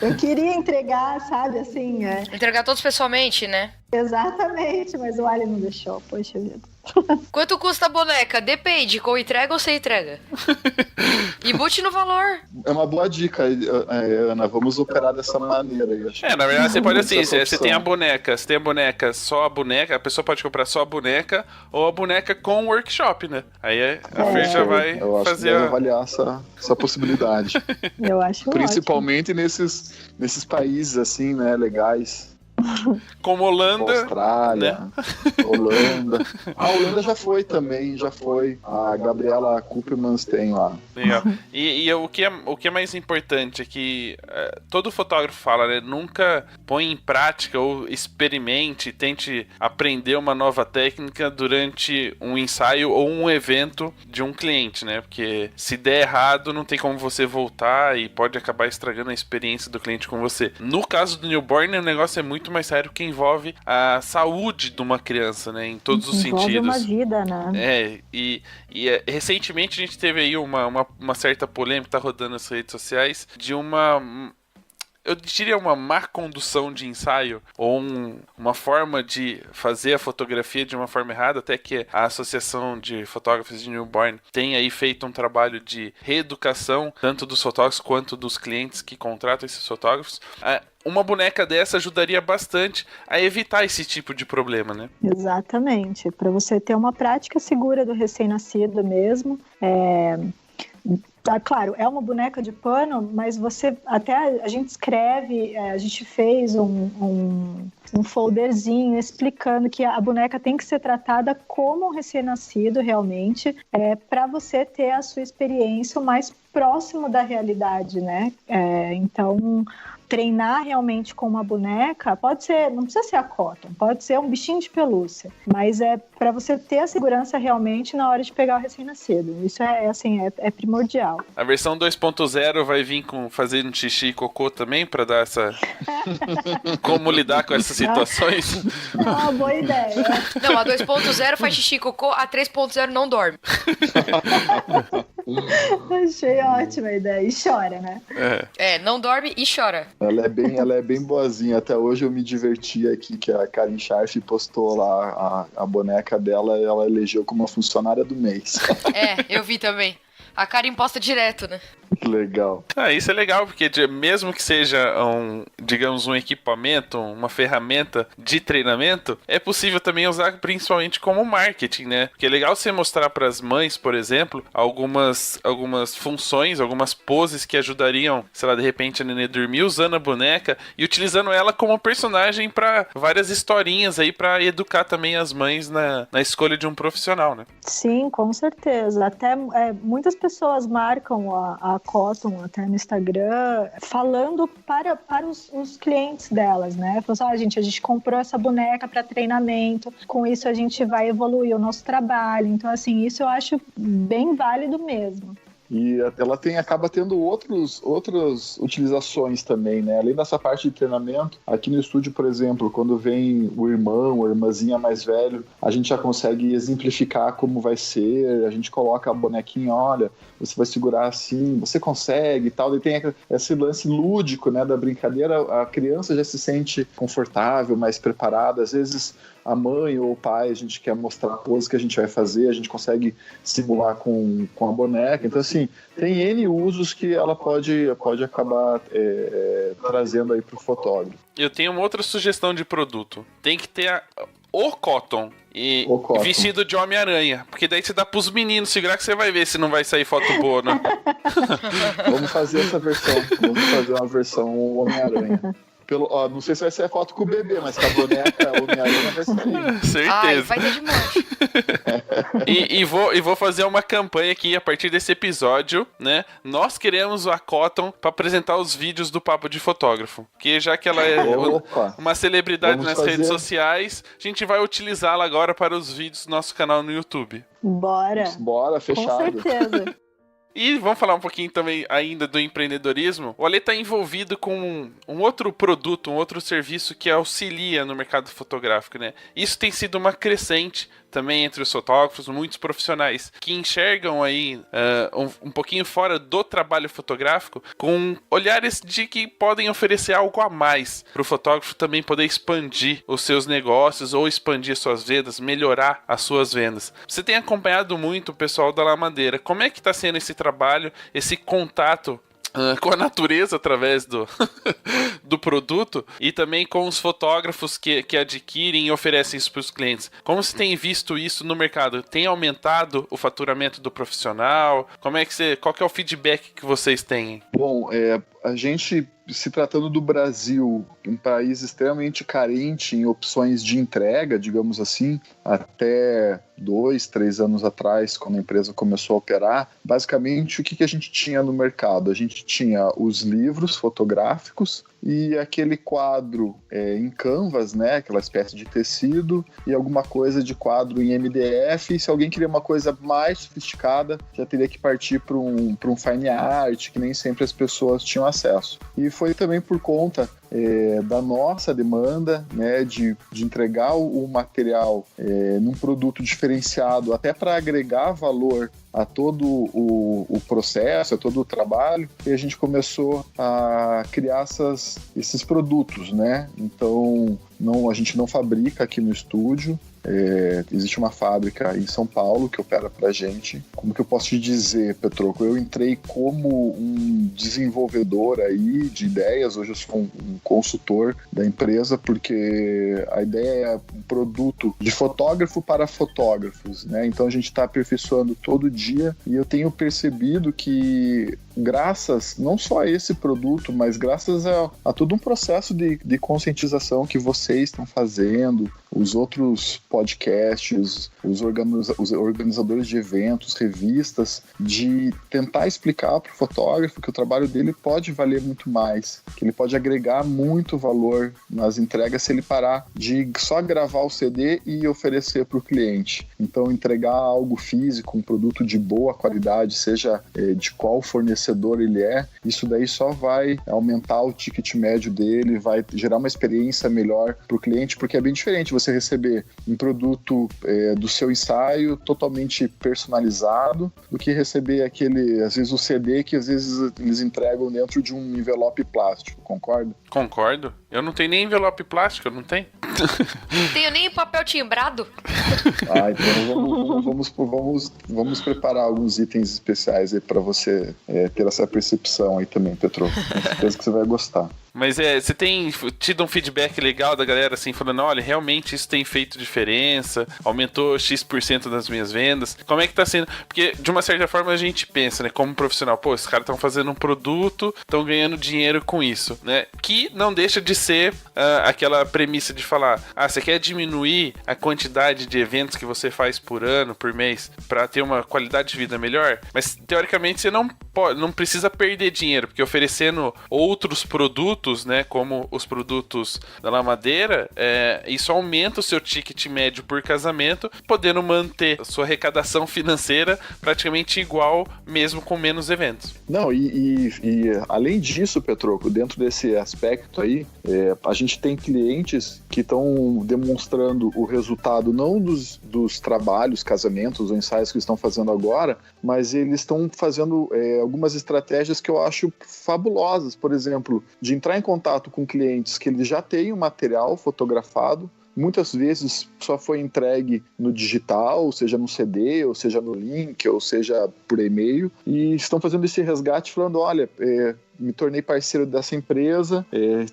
Eu queria entregar, sabe, assim... Entregar todos pessoalmente, né? Exatamente, mas o Ali não deixou, poxa vida. Quanto custa a boneca? Depende, com entrega ou sem entrega? E bote no valor. É uma boa dica, Ana, vamos operar dessa maneira aí. Na verdade você pode assim, você tem a boneca, só a boneca, a pessoa pode comprar só a boneca ou a boneca com workshop, né? Aí a Fer já vai fazer avaliar essa possibilidade. Eu acho principalmente nesses países assim, né, legais. Como Holanda, Austrália, né? Holanda. A Holanda já foi também, A Gabriela Koopmans tem lá. Legal. E o que é mais importante é que todo fotógrafo fala, né? Nunca põe em prática ou experimente, tente aprender uma nova técnica durante um ensaio ou um evento de um cliente, né? Porque se der errado, não tem como você voltar e pode acabar estragando a experiência do cliente com você. No caso do newborn, o negócio é muito mais sério, que envolve a saúde de uma criança, né? Em todos os sentidos. Envolve uma vida, né? Recentemente a gente teve aí uma certa polêmica, tá rodando nas redes sociais, de eu diria uma má condução de ensaio ou uma forma de fazer a fotografia de uma forma errada, até que a Associação de Fotógrafos de Newborn tem aí feito um trabalho de reeducação, tanto dos fotógrafos quanto dos clientes que contratam esses fotógrafos. Uma boneca dessa ajudaria bastante a evitar esse tipo de problema, né? Exatamente, para você ter uma prática segura do recém-nascido mesmo. Claro, é uma boneca de pano, mas você até a gente escreve, a gente fez um folderzinho explicando que a boneca tem que ser tratada como um recém-nascido realmente, para você ter a sua experiência o mais próximo da realidade, né? Então, treinar realmente com uma boneca pode ser, não precisa ser a Cotton, pode ser um bichinho de pelúcia, mas é para você ter a segurança realmente na hora de pegar o recém-nascido. Isso é primordial. A versão 2.0 vai vir com fazendo xixi e cocô também para dar essa como lidar com essas situações? Não, boa ideia. Não, a 2.0 faz xixi e cocô, a 3.0 não dorme. Achei ótima a ideia. E chora, né? Não dorme e chora. Ela é bem boazinha. Até hoje eu me diverti aqui, que a Karen Scharf postou lá a boneca dela, ela elegeu como a funcionária do mês. Eu vi também. A Karen posta direto, né? Que legal. Isso é legal, porque mesmo que seja digamos, um equipamento, uma ferramenta de treinamento, é possível também usar principalmente como marketing, né? Porque é legal você mostrar para as mães, por exemplo, algumas funções, algumas poses que ajudariam, sei lá, de repente a nenê dormir usando a boneca e utilizando ela como personagem para várias historinhas aí, para educar também as mães na escolha de um profissional, né? Sim, com certeza. Até muitas pessoas marcam a Cotton até no Instagram, falando para os clientes delas, né? Falando assim, a gente comprou essa boneca para treinamento, com isso a gente vai evoluir o nosso trabalho. Então, assim, isso eu acho bem válido mesmo. E ela acaba tendo outras utilizações também, né? Além dessa parte de treinamento, aqui no estúdio, por exemplo, quando vem o irmão ou a irmãzinha mais velho, a gente já consegue exemplificar como vai ser, a gente coloca a bonequinha, olha, você vai segurar assim, você consegue e tal, e tem esse lance lúdico, né, da brincadeira, a criança já se sente confortável, mais preparada, às vezes a mãe ou o pai, a gente quer mostrar a pose que a gente vai fazer, a gente consegue simular com a boneca. Então, assim, tem N usos que ela pode acabar trazendo aí pro fotógrafo. Eu tenho uma outra sugestão de produto. Tem que ter o Cotton e vestido de Homem-Aranha, porque daí você dá pros meninos segurar que você vai ver se não vai sair foto boa, né? Vamos fazer essa versão. Vamos fazer uma versão Homem-Aranha. Não sei se vai ser a foto com o bebê, mas com a boneca Homem-Aranha vai sair. Certeza. Vai ter de monte. E vou fazer uma campanha aqui a partir desse episódio, né? Nós queremos a Cotton para apresentar os vídeos do Papo de Fotógrafo. Porque já que ela é uma celebridade nas redes sociais, a gente vai utilizá-la agora para os vídeos do nosso canal no YouTube. Bora, fechado. Com certeza. E vamos falar um pouquinho também ainda do empreendedorismo. O Ale está envolvido com um outro produto, um outro serviço que auxilia no mercado fotográfico, né? Isso tem sido uma crescente também entre os fotógrafos, muitos profissionais que enxergam aí um pouquinho fora do trabalho fotográfico, com olhares de que podem oferecer algo a mais para o fotógrafo também poder expandir os seus negócios ou expandir suas vendas, melhorar as suas vendas. Você tem acompanhado muito o pessoal da La Madeira. Como é que está sendo esse trabalho, esse contato com a natureza através do produto e também com os fotógrafos que adquirem e oferecem isso para os clientes? Como você tem visto isso no mercado? Tem aumentado o faturamento do profissional? Qual que é o feedback que vocês têm? Bom, a gente, se tratando do Brasil, um país extremamente carente em opções de entrega, digamos assim, até 2-3 anos atrás, quando a empresa começou a operar, basicamente o que a gente tinha no mercado? A gente tinha os livros fotográficos e aquele quadro em canvas, né, aquela espécie de tecido, e alguma coisa de quadro em MDF. E se alguém queria uma coisa mais sofisticada, já teria que partir para um fine art, que nem sempre as pessoas tinham acesso. E foi também por conta da nossa demanda, né, de entregar o material num produto diferenciado, até para agregar valor a todo o processo, a todo o trabalho, e a gente começou a criar esses produtos, né? Então, a gente não fabrica aqui no estúdio, existe uma fábrica em São Paulo que opera pra gente. Como que eu posso te dizer, Petroco? Eu entrei como um desenvolvedor aí de ideias, hoje eu sou um consultor da empresa, porque a ideia é um produto de fotógrafo para fotógrafos, né? Então a gente está aperfeiçoando todo dia e eu tenho percebido que graças não só a esse produto, mas graças a todo um processo de conscientização que vocês estão fazendo, os outros podcasts, os organizadores de eventos, revistas, de tentar explicar para o fotógrafo que o trabalho dele pode valer muito mais, que ele pode agregar muito valor nas entregas se ele parar de só gravar o CD e oferecer para o cliente. Então, entregar algo físico, um produto de boa qualidade, seja de qual fornecedor ele é, isso daí só vai aumentar o ticket médio dele, vai gerar uma experiência melhor para o cliente, porque é bem diferente você receber um produto do seu ensaio totalmente personalizado do que receber aquele, às vezes o CD que às vezes eles entregam dentro de um envelope plástico, concorda? Concordo. Eu não tenho nem envelope plástico, eu não tenho. Não tenho nem papel timbrado. Então vamos preparar alguns itens especiais aí para você ter essa percepção aí também, Petro. Com certeza que você vai gostar. Mas você tem tido um feedback legal da galera, assim, falando, olha, realmente isso tem feito diferença, aumentou X% das minhas vendas. Como é que tá sendo? Porque, de uma certa forma, a gente pensa, né, como profissional, pô, esses caras estão fazendo um produto, estão ganhando dinheiro com isso, né? Que não deixa de ser aquela premissa de falar, você quer diminuir a quantidade de eventos que você faz por ano, por mês, para ter uma qualidade de vida melhor? Mas, teoricamente, você não precisa perder dinheiro, porque oferecendo outros produtos, né, como os produtos da La Madeira, isso aumenta o seu ticket médio por casamento, podendo manter a sua arrecadação financeira praticamente igual, mesmo com menos eventos. Não, e além disso, Petroco, dentro desse aspecto aí, a gente tem clientes que estão demonstrando o resultado não dos trabalhos, casamentos ou ensaios que estão fazendo agora, mas eles estão fazendo algumas estratégias que eu acho fabulosas, por exemplo, de entrar em contato com clientes que eles já têm o material fotografado, muitas vezes só foi entregue no digital, seja no CD, ou seja no link, ou seja por e-mail, e estão fazendo esse resgate falando, olha, me tornei parceiro dessa empresa,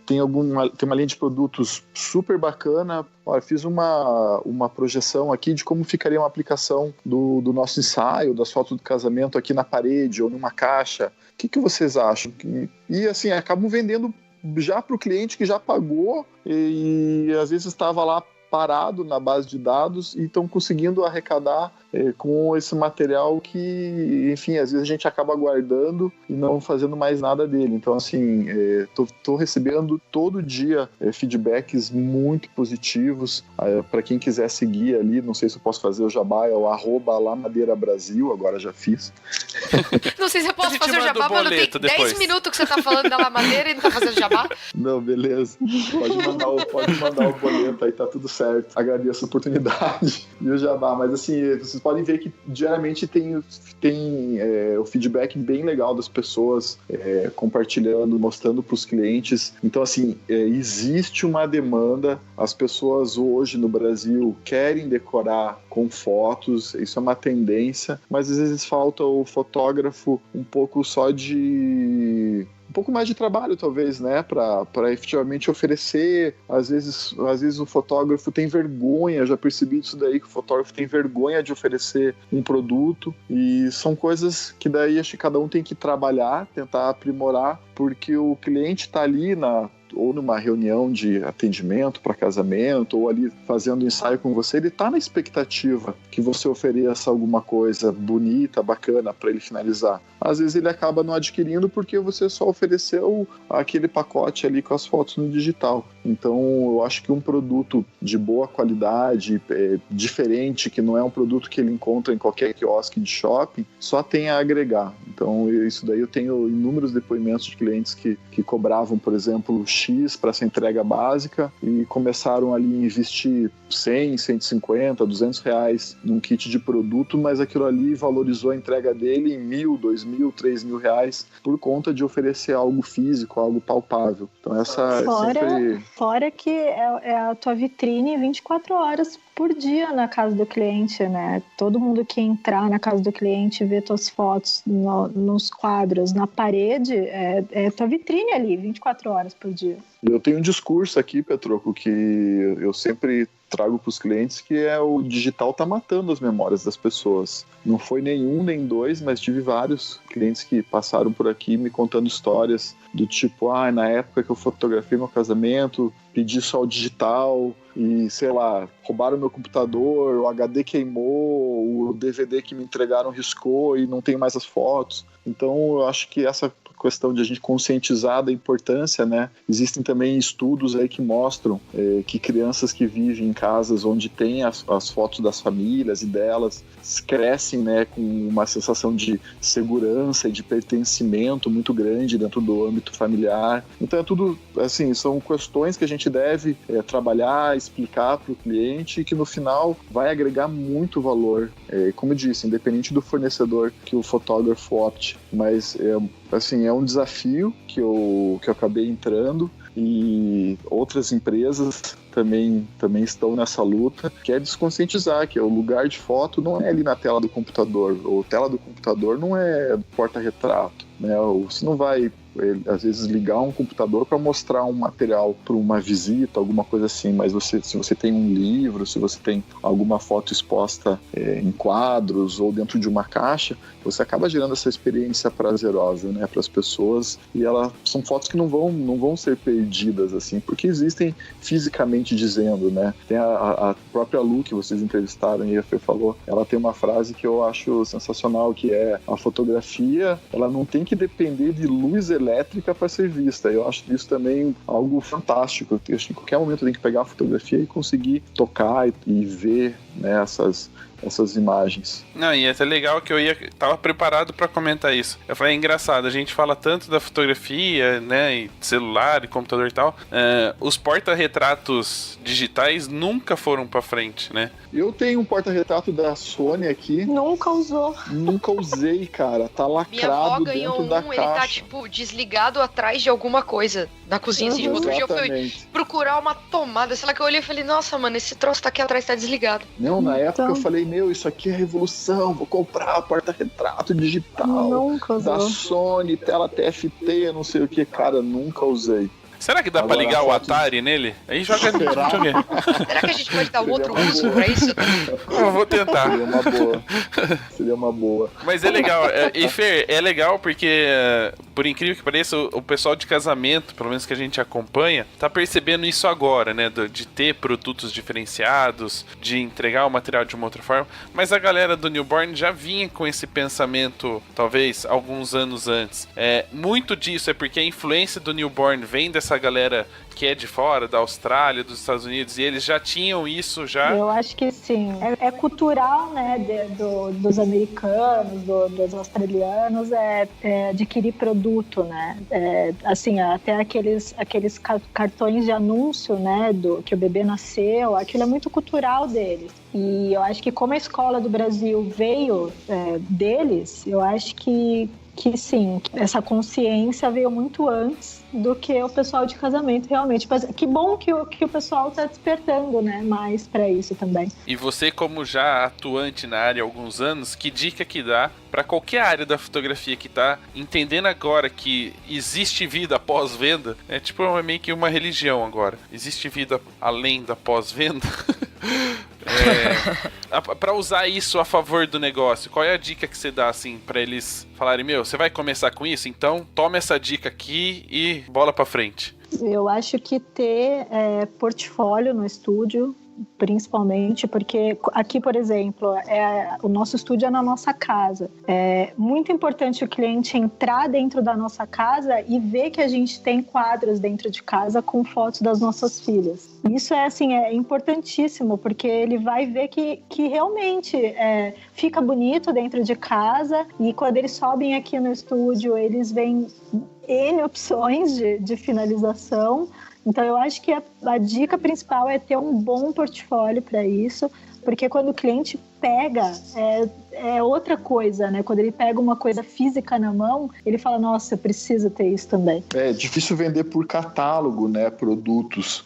tem uma linha de produtos super bacana, olha, fiz uma projeção aqui de como ficaria uma aplicação do nosso ensaio, das fotos do casamento aqui na parede ou numa caixa. O que vocês acham? E assim, acabam vendendo já para o cliente que já pagou e às vezes estava lá parado na base de dados e estão conseguindo arrecadar com esse material que, enfim, às vezes a gente acaba guardando e não fazendo mais nada dele. Então, assim, tô recebendo todo dia feedbacks muito positivos. Para quem quiser seguir ali, não sei se eu posso fazer o jabá, é o @lamadeirabrasil, agora já fiz. Não sei se eu posso fazer o jabá, mano, tem 10 minutos que você tá falando da La Madeira e não tá fazendo jabá. Não, beleza. Pode mandar o boleto aí, tá tudo certo. Agradeço a oportunidade e o jabá, mas assim, vocês podem ver que diariamente tem o feedback bem legal das pessoas compartilhando, mostrando para os clientes. Então, assim, existe uma demanda. As pessoas hoje no Brasil querem decorar com fotos, isso é uma tendência, mas às vezes falta o fotógrafo um pouco mais de trabalho, talvez, né, para efetivamente oferecer. Às vezes o fotógrafo tem vergonha, já percebi isso daí, que o fotógrafo tem vergonha de oferecer um produto, e são coisas que daí acho que cada um tem que trabalhar, tentar aprimorar, porque o cliente está ali ou numa reunião de atendimento para casamento, ou ali fazendo ensaio com você, ele está na expectativa que você ofereça alguma coisa bonita, bacana para ele finalizar. Às vezes ele acaba não adquirindo porque você só ofereceu aquele pacote ali com as fotos no digital. Então eu acho que um produto de boa qualidade, diferente, que não é um produto que ele encontra em qualquer quiosque de shopping, só tem a agregar. Então isso daí eu tenho inúmeros depoimentos de clientes que cobravam, por exemplo, X para essa entrega básica e começaram ali a investir 100, 150, R$200 num kit de produto, mas aquilo ali valorizou a entrega dele em R$1.000, R$2.000, R$3.000 por conta de oferecer algo físico, algo palpável. Então essa Fora que é a tua vitrine 24 horas por dia na casa do cliente, né? Todo mundo que entrar na casa do cliente, ver tuas fotos nos quadros, na parede, é tua vitrine ali, 24 horas por dia. Eu tenho um discurso aqui, Petroco, que eu sempre trago para os clientes, que é o digital tá matando as memórias das pessoas. Não foi nenhum, nem dois, mas tive vários clientes que passaram por aqui me contando histórias do tipo, na época que eu fotografei meu casamento, pedi só o digital e, sei lá, roubaram meu computador, o HD queimou, o DVD que me entregaram riscou e não tenho mais as fotos. Então, eu acho que essa questão de a gente conscientizar da importância, né? Existem também estudos aí que mostram que crianças que vivem em casas onde tem as fotos das famílias e delas crescem, né, com uma sensação de segurança e de pertencimento muito grande dentro do âmbito familiar. Então é tudo, assim, são questões que a gente deve trabalhar, explicar para o cliente e que no final vai agregar muito valor. Como eu disse, independente do fornecedor que o fotógrafo opte, mas assim, é um desafio que eu acabei entrando e outras empresas também estão nessa luta, que é desconscientizar que o lugar de foto não é ali na tela do computador, ou tela do computador não é porta-retrato, né? Você não vai às vezes ligar um computador para mostrar um material para uma visita, alguma coisa assim, mas se você tem um livro, se você tem alguma foto exposta em quadros ou dentro de uma caixa, você acaba gerando essa experiência prazerosa, né, para as pessoas, e são fotos que não vão ser perdidas, assim, porque existem fisicamente dizendo, né? Tem a própria Lu, que vocês entrevistaram e a Fê falou, ela tem uma frase que eu acho sensacional, que é: a fotografia, ela não tem que depender de luz elétrica para ser vista. Eu acho isso também algo fantástico. Eu acho que em qualquer momento tem que pegar a fotografia e conseguir tocar e ver, né, essas imagens. Não, e é até legal que tava preparado para comentar isso. Eu falei, é engraçado, a gente fala tanto da fotografia, né, e celular e computador e tal, os porta-retratos digitais nunca foram para frente, né? Eu tenho um porta-retrato da Sony aqui. Nunca usou. Nunca usei, cara. Tá lacrado dentro da caixa. Ele tá, tipo, desligado atrás de alguma coisa na cozinha. Assim, outro dia eu fui procurar uma tomada, sei lá, que eu olhei e falei, nossa, mano, esse troço tá aqui atrás, tá desligado. Não, na época eu falei, isso aqui é revolução, vou comprar porta-retrato digital da Sony, tela TFT, não sei o que, cara, nunca usei. Será que dá pra ligar o Atari nele? Aí joga no videogame. Será que a gente pode dar outro uso pra isso? Eu vou tentar. Seria uma boa. Mas é legal. E Fer, é legal porque, por incrível que pareça, o pessoal de casamento, pelo menos que a gente acompanha, tá percebendo isso agora, né? De ter produtos diferenciados, de entregar o material de uma outra forma. Mas a galera do Newborn já vinha com esse pensamento, talvez, alguns anos antes. Muito disso é porque a influência do Newborn vem dessa galera que é de fora, da Austrália, dos Estados Unidos, e eles já tinham isso já? Eu acho que sim. É cultural, né, dos americanos, dos australianos, adquirir produto, né? Assim, até aqueles cartões de anúncio, né, que o bebê nasceu, aquilo é muito cultural deles. E eu acho que como a escola do Brasil veio deles, eu acho que sim, essa consciência veio muito antes do que o pessoal de casamento, realmente. Mas que bom que o pessoal está despertando, né, mais para isso também. E você, como já atuante na área há alguns anos, que dica que dá para qualquer área da fotografia que tá entendendo agora que existe vida pós-venda? É tipo meio que uma religião agora. Existe vida além da pós-venda? Para usar isso a favor do negócio, qual é a dica que você dá, assim, para eles falarem, você vai começar com isso? Então toma essa dica aqui e bola para frente. Eu acho que ter portfólio no estúdio, principalmente, porque aqui, por exemplo, o nosso estúdio é na nossa casa. É muito importante o cliente entrar dentro da nossa casa e ver que a gente tem quadros dentro de casa com fotos das nossas filhas. Isso é importantíssimo, porque ele vai ver que realmente fica bonito dentro de casa, e quando eles sobem aqui no estúdio, eles veem N opções de finalização. Então, eu acho que a dica principal é ter um bom portfólio para isso, porque quando o cliente pega, é outra coisa, né? Quando ele pega uma coisa física na mão, ele fala, nossa, eu preciso ter isso também. É difícil vender por catálogo, né, produtos.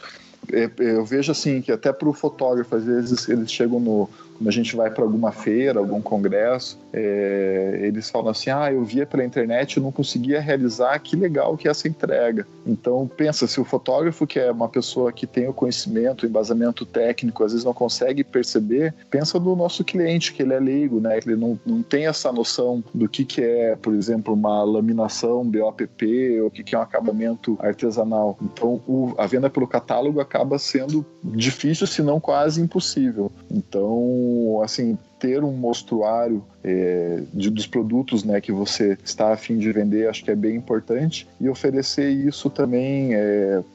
Eu vejo assim, que até para o fotógrafo, às vezes eles chegam quando a gente vai para alguma feira, algum congresso, eles falam assim, eu via pela internet, eu não conseguia realizar, que legal que é essa entrega. Então pensa, se o fotógrafo, que é uma pessoa que tem o conhecimento, o embasamento técnico, às vezes não consegue perceber, pensa no nosso cliente, que ele é leigo, né? Que ele não tem essa noção do que é, por exemplo, uma laminação BOPP, ou o que é um acabamento artesanal. Então a venda pelo catálogo acaba sendo difícil, se não quase impossível. Então, assim, ter um mostruário dos produtos, né, que você está a fim de vender, acho que é bem importante, e oferecer isso também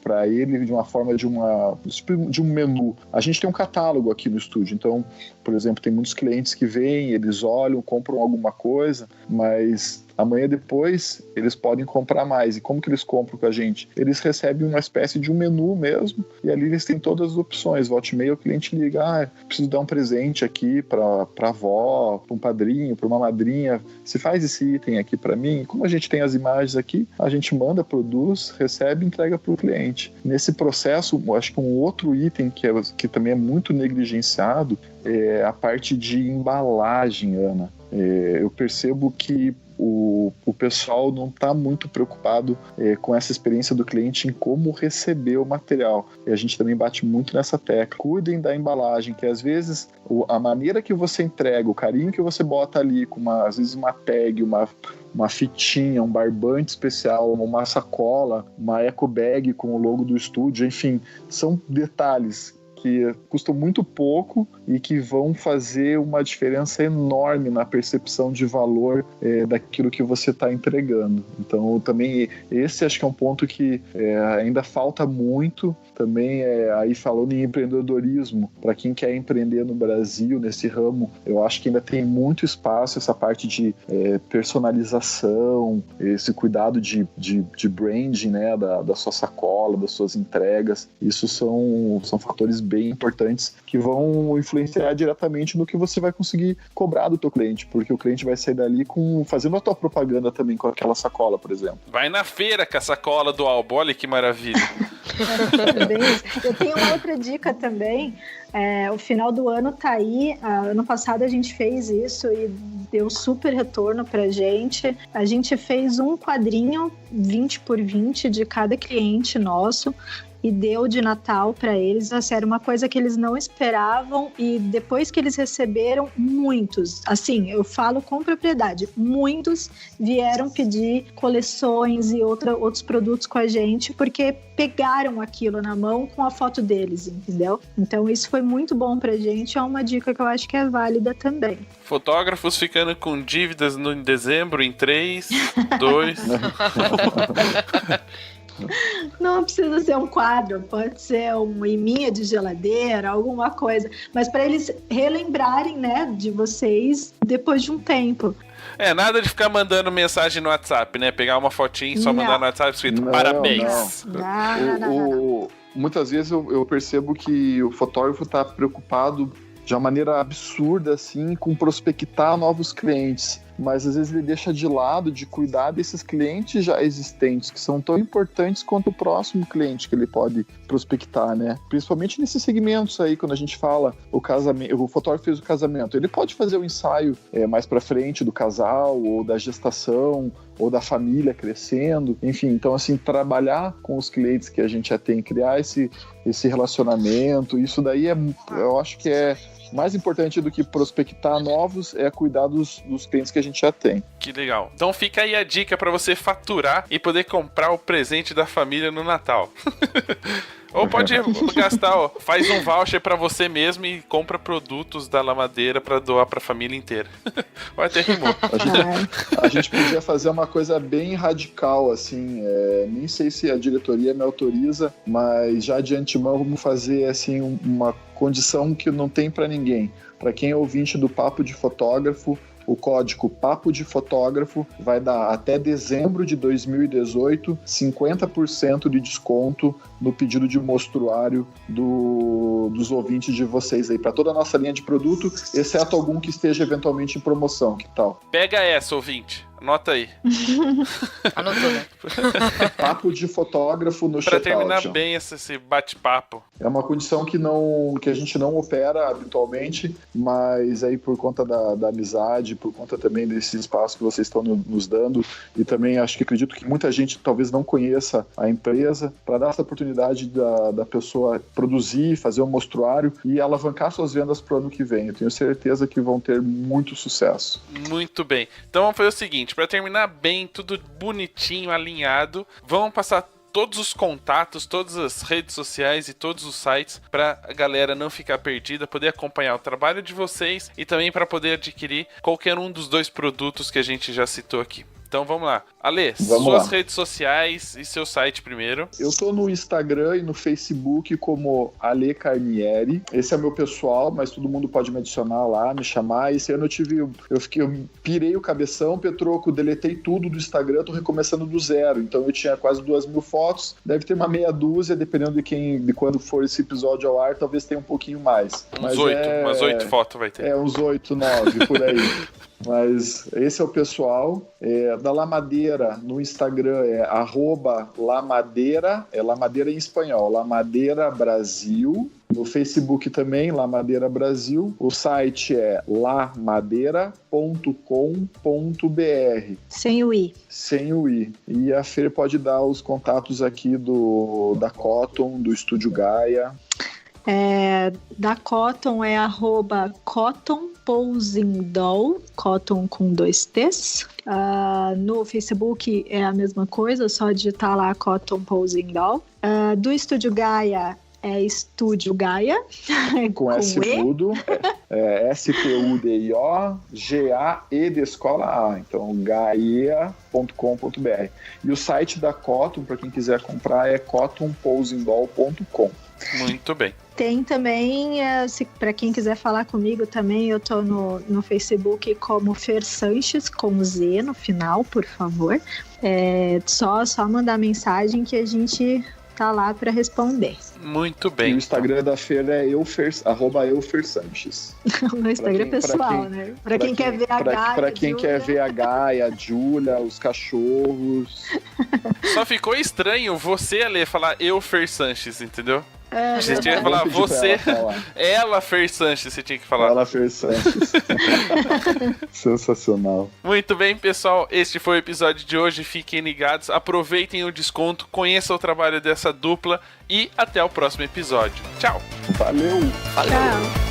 para ele de uma forma de um menu. A gente tem um catálogo aqui no estúdio, então, por exemplo, tem muitos clientes que vêm, eles olham, compram alguma coisa, mas amanhã depois eles podem comprar mais. E como que eles compram com a gente? Eles recebem uma espécie de um menu mesmo, e ali eles têm todas as opções. Volta e meia o cliente liga, preciso dar um presente aqui para a avó, para um padrinho, para uma madrinha, se faz esse item aqui para mim. Como a gente tem as imagens aqui, a gente manda, produz, recebe e entrega para o cliente. Nesse processo, acho que um outro item que também é muito negligenciado é a parte de embalagem, Ana. Eu percebo que o pessoal não está muito preocupado com essa experiência do cliente em como receber o material. E a gente também bate muito nessa tecla. Cuidem da embalagem, que às vezes a maneira que você entrega, o carinho que você bota ali, com às vezes uma tag, uma fitinha, um barbante especial, uma sacola, uma eco bag com o logo do estúdio, enfim, são detalhes que custam muito pouco e que vão fazer uma diferença enorme na percepção de valor daquilo que você está entregando. Então, também esse acho que é um ponto que ainda falta muito. Também, aí falando em empreendedorismo, para quem quer empreender no Brasil, nesse ramo, eu acho que ainda tem muito espaço, essa parte de personalização, esse cuidado de branding, né, da sua sacola, das suas entregas. Isso são fatores bem importantes que vão influenciar diretamente no que você vai conseguir cobrar do teu cliente, porque o cliente vai sair dali fazendo a tua propaganda também com aquela sacola, por exemplo. Vai na feira com a sacola do Albo, olha que maravilha. Eu tenho uma outra dica também. O final do ano tá aí. Ano passado a gente fez isso e deu super retorno pra gente. A gente fez um quadrinho 20 por 20 de cada cliente nosso e deu de Natal para eles. Assim, era uma coisa que eles não esperavam, e depois que eles receberam, muitos, assim, eu falo com propriedade, muitos vieram pedir coleções e outros produtos com a gente, porque pegaram aquilo na mão com a foto deles, entendeu? Então isso foi muito bom pra gente, é uma dica que eu acho que é válida também. Fotógrafos ficando com dívidas em dezembro, em 3, 2... Não precisa ser um quadro, pode ser uma iminha de geladeira, alguma coisa, mas para eles relembrarem, né, de vocês depois de um tempo. Nada de ficar mandando mensagem no WhatsApp, né? Pegar uma fotinha e só mandar no WhatsApp escrito parabéns. Não. Muitas vezes eu percebo que o fotógrafo está preocupado de uma maneira absurda, assim, com prospectar novos clientes. Mas às vezes ele deixa de lado de cuidar desses clientes já existentes, que são tão importantes quanto o próximo cliente que ele pode prospectar, né? Principalmente nesses segmentos aí, quando a gente fala o fotógrafo fez o casamento, ele pode fazer o ensaio mais pra frente do casal, ou da gestação, ou da família crescendo, enfim. Então, assim, trabalhar com os clientes que a gente já tem, criar esse relacionamento, isso daí eu acho que é mais importante do que prospectar novos, é cuidar dos clientes que a gente já tem. Que legal. Então fica aí a dica para você faturar e poder comprar o presente da família no Natal. Ou pode gastar, faz um voucher pra você mesmo e compra produtos da lamadeira pra doar pra família inteira. Vai até rimou. A gente podia fazer uma coisa bem radical, assim, nem sei se a diretoria me autoriza, mas já de antemão vamos fazer, assim, uma condição que não tem pra ninguém. Pra quem é ouvinte do Papo de Fotógrafo, o código Papo de Fotógrafo, vai dar até dezembro de 2018 50% de desconto no pedido de mostruário dos ouvintes de vocês aí, para toda a nossa linha de produto, exceto algum que esteja eventualmente em promoção, que tal? Pega essa, ouvinte. Anota aí. Anotou, né? Papo de Fotógrafo no Pra Checkout. terminar bem esse bate-papo. É uma condição que a gente não opera habitualmente, mas aí por conta da amizade, por conta também desse espaço que vocês estão nos dando, e também acredito que muita gente talvez não conheça a empresa, para dar essa oportunidade da pessoa produzir, fazer um mostruário e alavancar suas vendas para o ano que vem. Eu tenho certeza que vão ter muito sucesso. Muito bem. Então vamos fazer o seguinte, para terminar bem, tudo bonitinho, alinhado, vamos passar todos os contatos, todas as redes sociais e todos os sites para a galera não ficar perdida, poder acompanhar o trabalho de vocês e também para poder adquirir qualquer um dos 2 produtos que a gente já citou aqui. Então vamos lá. Ale, suas redes sociais e seu site primeiro. Eu tô no Instagram e no Facebook como Ale Carnieri. Esse é meu pessoal, mas todo mundo pode me adicionar lá, me chamar. Esse ano eu pirei o cabeção, Petroco, deletei tudo do Instagram, tô recomeçando do zero. Então eu tinha quase 2.000 fotos, deve ter uma meia dúzia, dependendo de quando for esse episódio ao ar, talvez tenha um pouquinho mais. Umas 8 fotos vai ter. Uns 8, 9, por aí. Mas esse é o pessoal. Da Lamadeira, no Instagram é @lamadeira, é Lamadeira em espanhol, Lamadeira Brasil. No Facebook também, Lamadeira Brasil. O site é lamadeira.com.br. Sem o I. Sem o I. E a Fer pode dar os contatos aqui da Cotton, do Estúdio Gaia. Da Cotton é @Cotton Posing Doll, Cotton com 2 T's. No Facebook é a mesma coisa, só digitar lá Cotton Posing Doll. Do Estúdio Gaia é Estúdio Gaia. Com S mudo. STUDIO-GAE de escola A. Então, gaia.com.br. E o site da Cotton, para quem quiser comprar, é cottonposingdoll.com. Muito bem. Tem também, para quem quiser falar comigo também, eu tô no Facebook como Fer Sanches, com Z no final, por favor. Só mandar mensagem que a gente tá lá para responder. Muito bem. E o Instagram da Fer é @eufersanches. O meu Instagram pessoal, né? Para quem quer ver a Gaia, para quem quer ver a Gaia, a Júlia, os cachorros. Só ficou estranho você, Ale, falar eu, Fer Sanches, entendeu? Você tinha que falar Vou pedir você, pra ela falar. ela, Fer Sanches, você tinha que falar. Ela, Fer Sanches. Sensacional. Muito bem, pessoal, este foi o episódio de hoje, fiquem ligados, aproveitem o desconto, conheçam o trabalho dessa dupla e até o próximo episódio. Tchau! Valeu! Tchau!